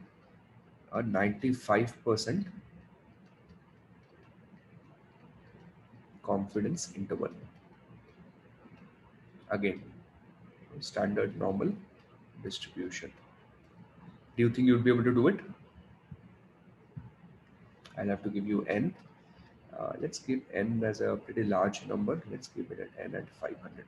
a 95% confidence interval. Again, standard normal distribution. Do you think you'll be able to do it? I'll have to give you n. Let's keep n as a pretty large number. Let's keep it at n at 500.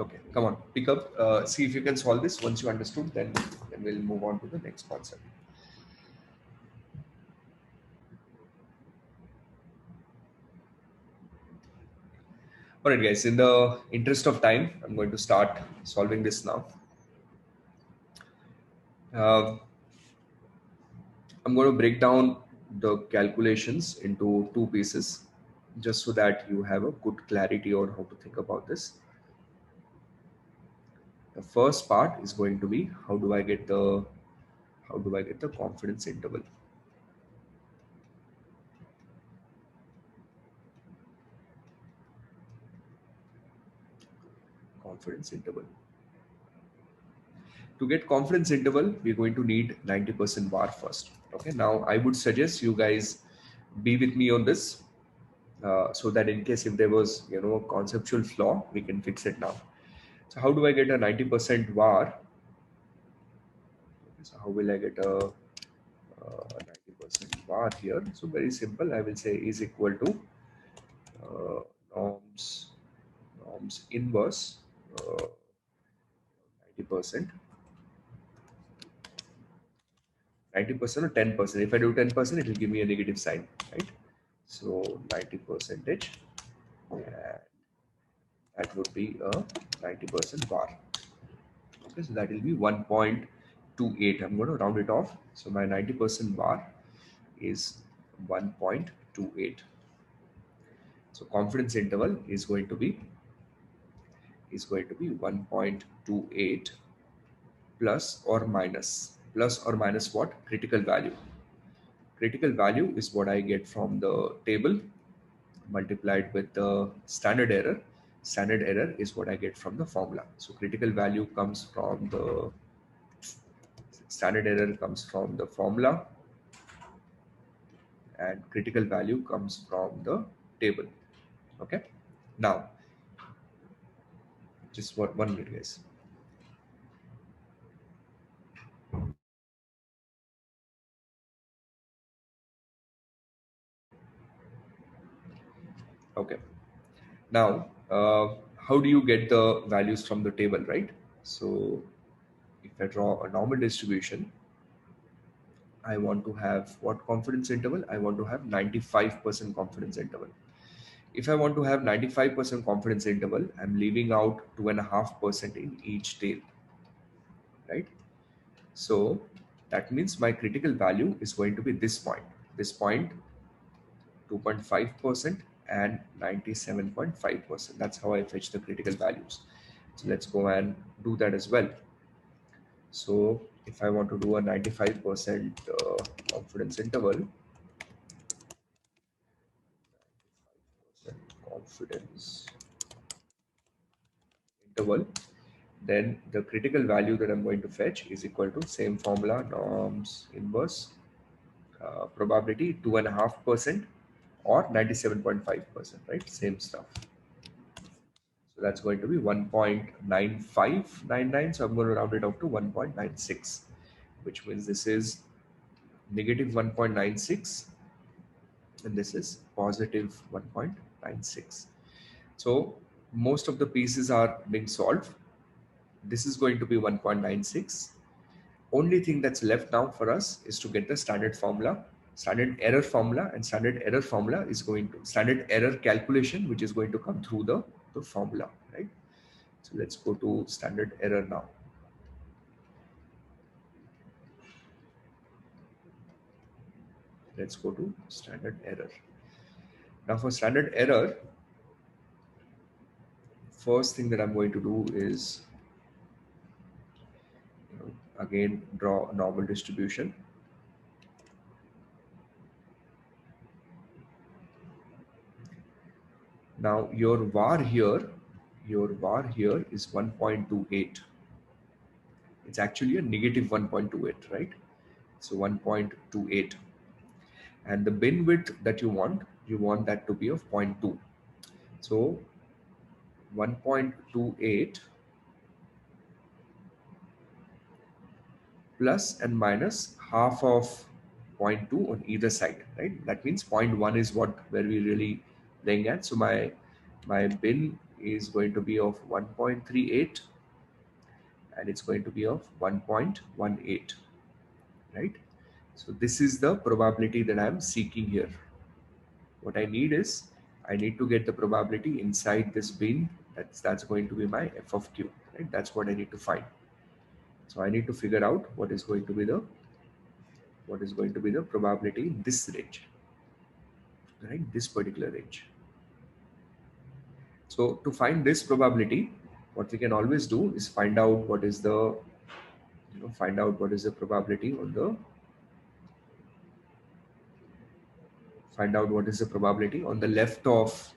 Okay, come on, pick up, see if you can solve this. Once you understood, then we'll move on to the next concept. All right, guys, in the interest of time, I'm going to start solving this now. Uh, I'm going to break down the calculations into two pieces just so that you have a good clarity on how to think about this. The first part is going to be how do I get the confidence interval. Confidence interval. To get confidence interval, we're going to need 90% bar first. Okay, now I would suggest you guys be with me on this so that in case if there was a conceptual flaw, we can fix it now. So how do I get a 90% var? So how will I get a 90% var here? So very simple. I will say is equal to uh, norms inverse 90%. 90% or 10%. If I do 10%, it will give me a negative sign, right? So 90 percentage, and that would be a 90% bar. Okay, so that will be 1.28. I'm going to round it off. So my 90% bar is 1.28. So confidence interval is going to be 1.28 plus or minus what? Critical value. Critical value is what I get from the table multiplied with the standard error. Standard error is what I get from the formula. So critical value comes from the standard error comes from the formula, and critical value comes from the table. Okay. Now, just what 1 minute, guys. Okay. Now, how do you get the values from the table, right? So if I draw a normal distribution, I want to have what confidence interval? I want to have 95% confidence interval. If I want to have 95% confidence interval, I'm leaving out 2.5% in each tail, right? So that means my critical value is going to be this point. This point, 2.5% and 97.5%. That's how I fetch the critical values. So let's go and do that as well. So if I want to do a 95% confidence interval, confidence interval, then the critical value that I'm going to fetch is equal to same formula, norms inverse, probability 2.5% or 97.5%, right? Same stuff. So that's going to be 1.9599. So I'm going to round it off to 1.96, which means this is negative 1.96 and this is positive 1.96. So most of the pieces are being solved. This is going to be 1.96. Only thing that's left now for us is to get the standard formula, standard error formula, and standard error formula is going to standard error calculation, which is going to come through the formula, right? So let's go to standard error now. Let's go to standard error. Now for standard error, first thing that I'm going to do is again draw a normal distribution. Now your var here is 1.28. It's actually a negative 1.28, right? So 1.28. And the bin width that you want that to be of 0.2. So 1.28 plus and minus half of 0.2 on either side, right? That means 0.1 is where we really laying at. So my bin is going to be of 1.38 and it's going to be of 1.18, right? So this is the probability that I'm seeking here. What I need is, I need to get the probability inside this bin. That's going to be my f of q, right? That's what I need to find. So I need to figure out what is going to be the probability in this range, right? This particular range. So to find this probability, what we can always do is find out what is the probability on the left of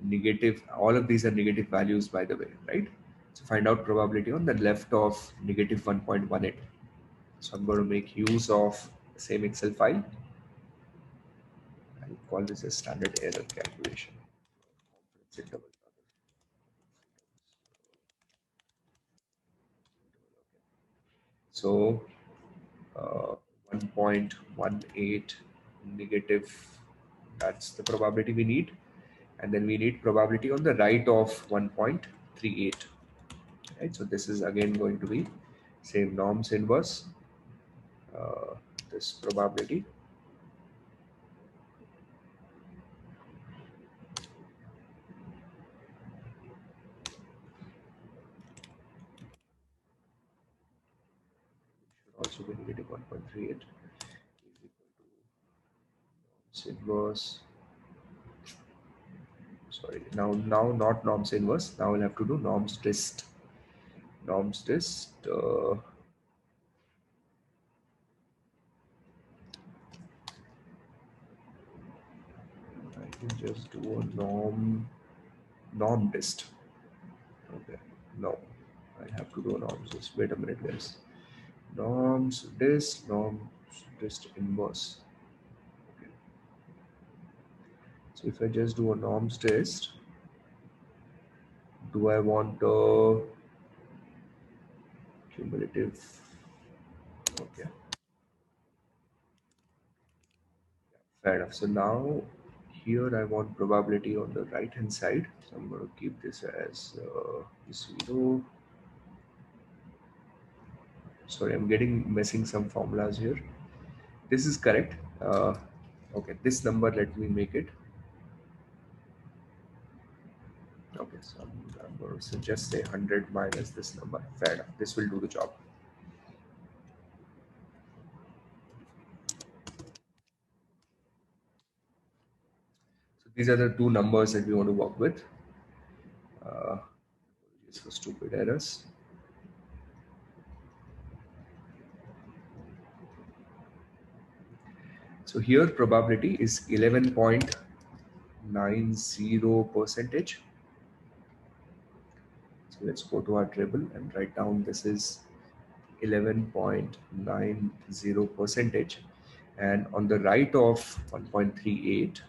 negative. All of these are negative values, by the way, right? So find out probability on the left of negative 1.18. So I'm going to make use of the same Excel file. I'll call this a standard error calculation. So 1.18 negative, that's the probability we need. And then we need probability on the right of 1.38, right? So this is again going to be same norms inverse, this probability. Should also be negative 1.38 is equal to norms inverse. Sorry, now not norms inverse. Now we'll have to do norms dist. Norms dist. I can just do a norm dist. Okay, no, I have to do a norms dist. Wait a minute, guys. Norms dist inverse. Okay. So if I just do a norms dist, do I want a cumulative? Okay, fair enough. So now here I want probability on the right hand side. So I'm going to keep this as 0. Sorry, I'm messing some formulas here. This is correct. Okay, this number, let me make it. Okay, so I'm going to suggest say 100 minus this number. Fair enough. This will do the job. So these are the two numbers that we want to work with. Apologies for stupid errors. So here probability is 11.90 percentage. So let's go to our table and write down this is 11.90 percentage. And on the right of 1.38,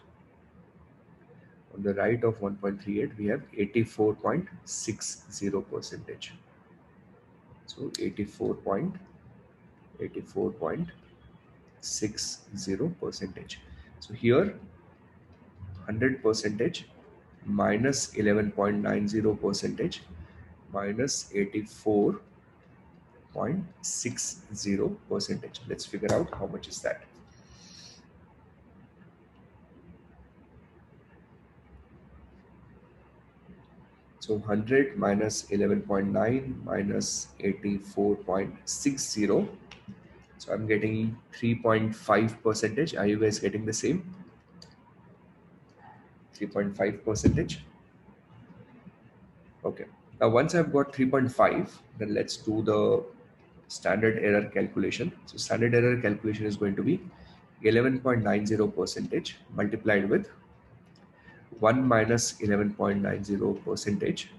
we have 84.60 percentage. So 84.60 percentage. So here 100 percentage minus 11.90 percentage minus 84.60 percentage. Let's figure out how much is that. So 100 minus 11.9 minus 84.60. So I'm getting 3.5 percentage. Are you guys getting the same? 3.5 percentage. Okay. Now once I've got 3.5, then let's do the standard error calculation. So standard error calculation is going to be 11.90 percentage multiplied with 1 minus 11.90 percentage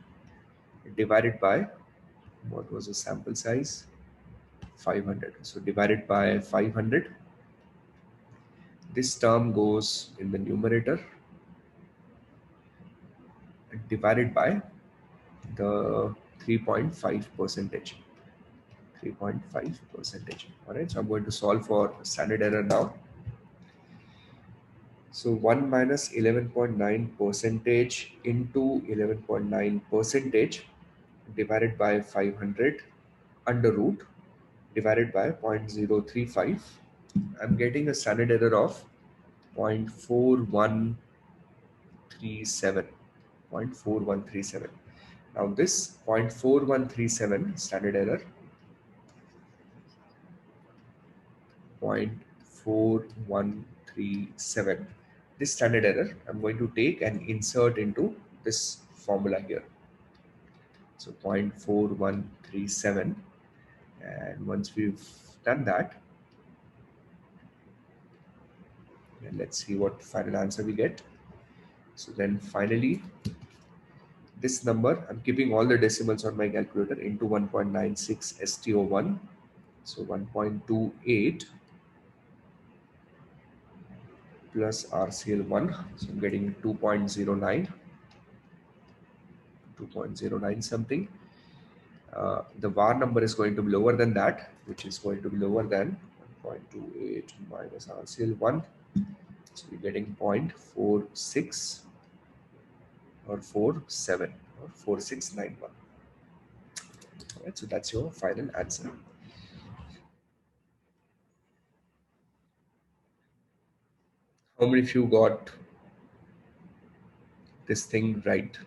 divided by, what was the sample size? 500. So divided by 500. This term goes in the numerator and divided by the 3.5 percentage. 3.5 percentage. All right. So I'm going to solve for standard error now. So 1 minus 11.9 percentage into 11.9 percentage divided by 500 under root divided by 0.035. I'm getting a standard error of 0.4137. 0.4137. Now this 0.4137 standard error, 0.4137, this standard error I'm going to take and insert into this formula here. So 0.4137, and once we've done that, and let's see what final answer we get. So then finally, this number, I'm keeping all the decimals on my calculator, into 1.96 STO1. So 1.28 plus RCL1. So I'm getting 2.09, 2.09 something. The var number is going to be lower than that, which is going to be lower than 1.28 minus RCL1. So we're getting 0.46 or 47 or 4691. All right, so that's your final answer. How many of you got this thing right?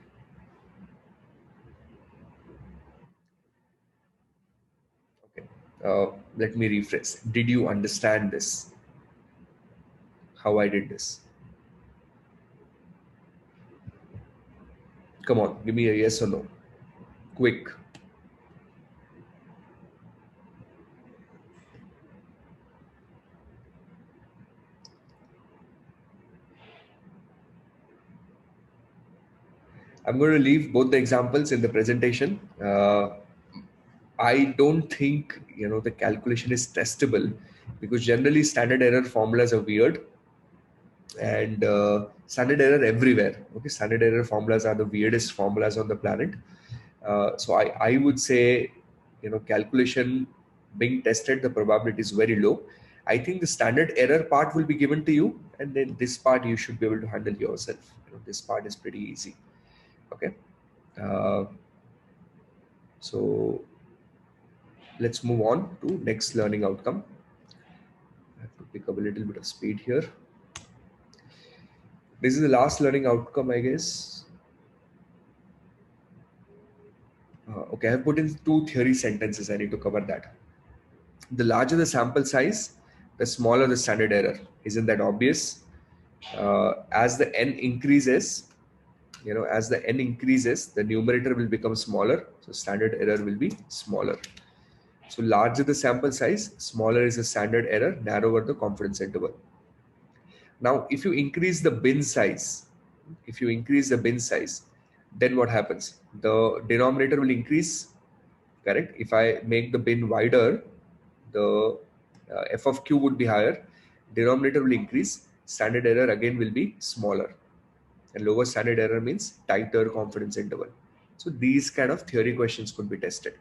Okay. Let me rephrase. Did you understand this? How I did this? Come on, give me a yes or no. Quick. I'm going to leave both the examples in the presentation. I don't think the calculation is testable, because generally standard error formulas are weird, and standard error everywhere. Okay, standard error formulas are the weirdest formulas on the planet. So I would say, calculation being tested, the probability is very low. I think the standard error part will be given to you, and then this part you should be able to handle yourself. This part is pretty easy. Okay. Uh, so let's move on to next learning outcome. I have to pick up a little bit of speed here. This is the last learning outcome, I guess. Okay, I have put in 2 theory sentences. I need to cover that. The larger the sample size, the smaller the standard error. Isn't that obvious? As the n increases, as the n increases, the numerator will become smaller. So standard error will be smaller. So larger the sample size, smaller is the standard error, narrower the confidence interval. Now, if you increase the bin size, then what happens? The denominator will increase, correct? If I make the bin wider, the f of q would be higher, denominator will increase, standard error again will be smaller, and lower standard error means tighter confidence interval. So these kind of theory questions could be tested.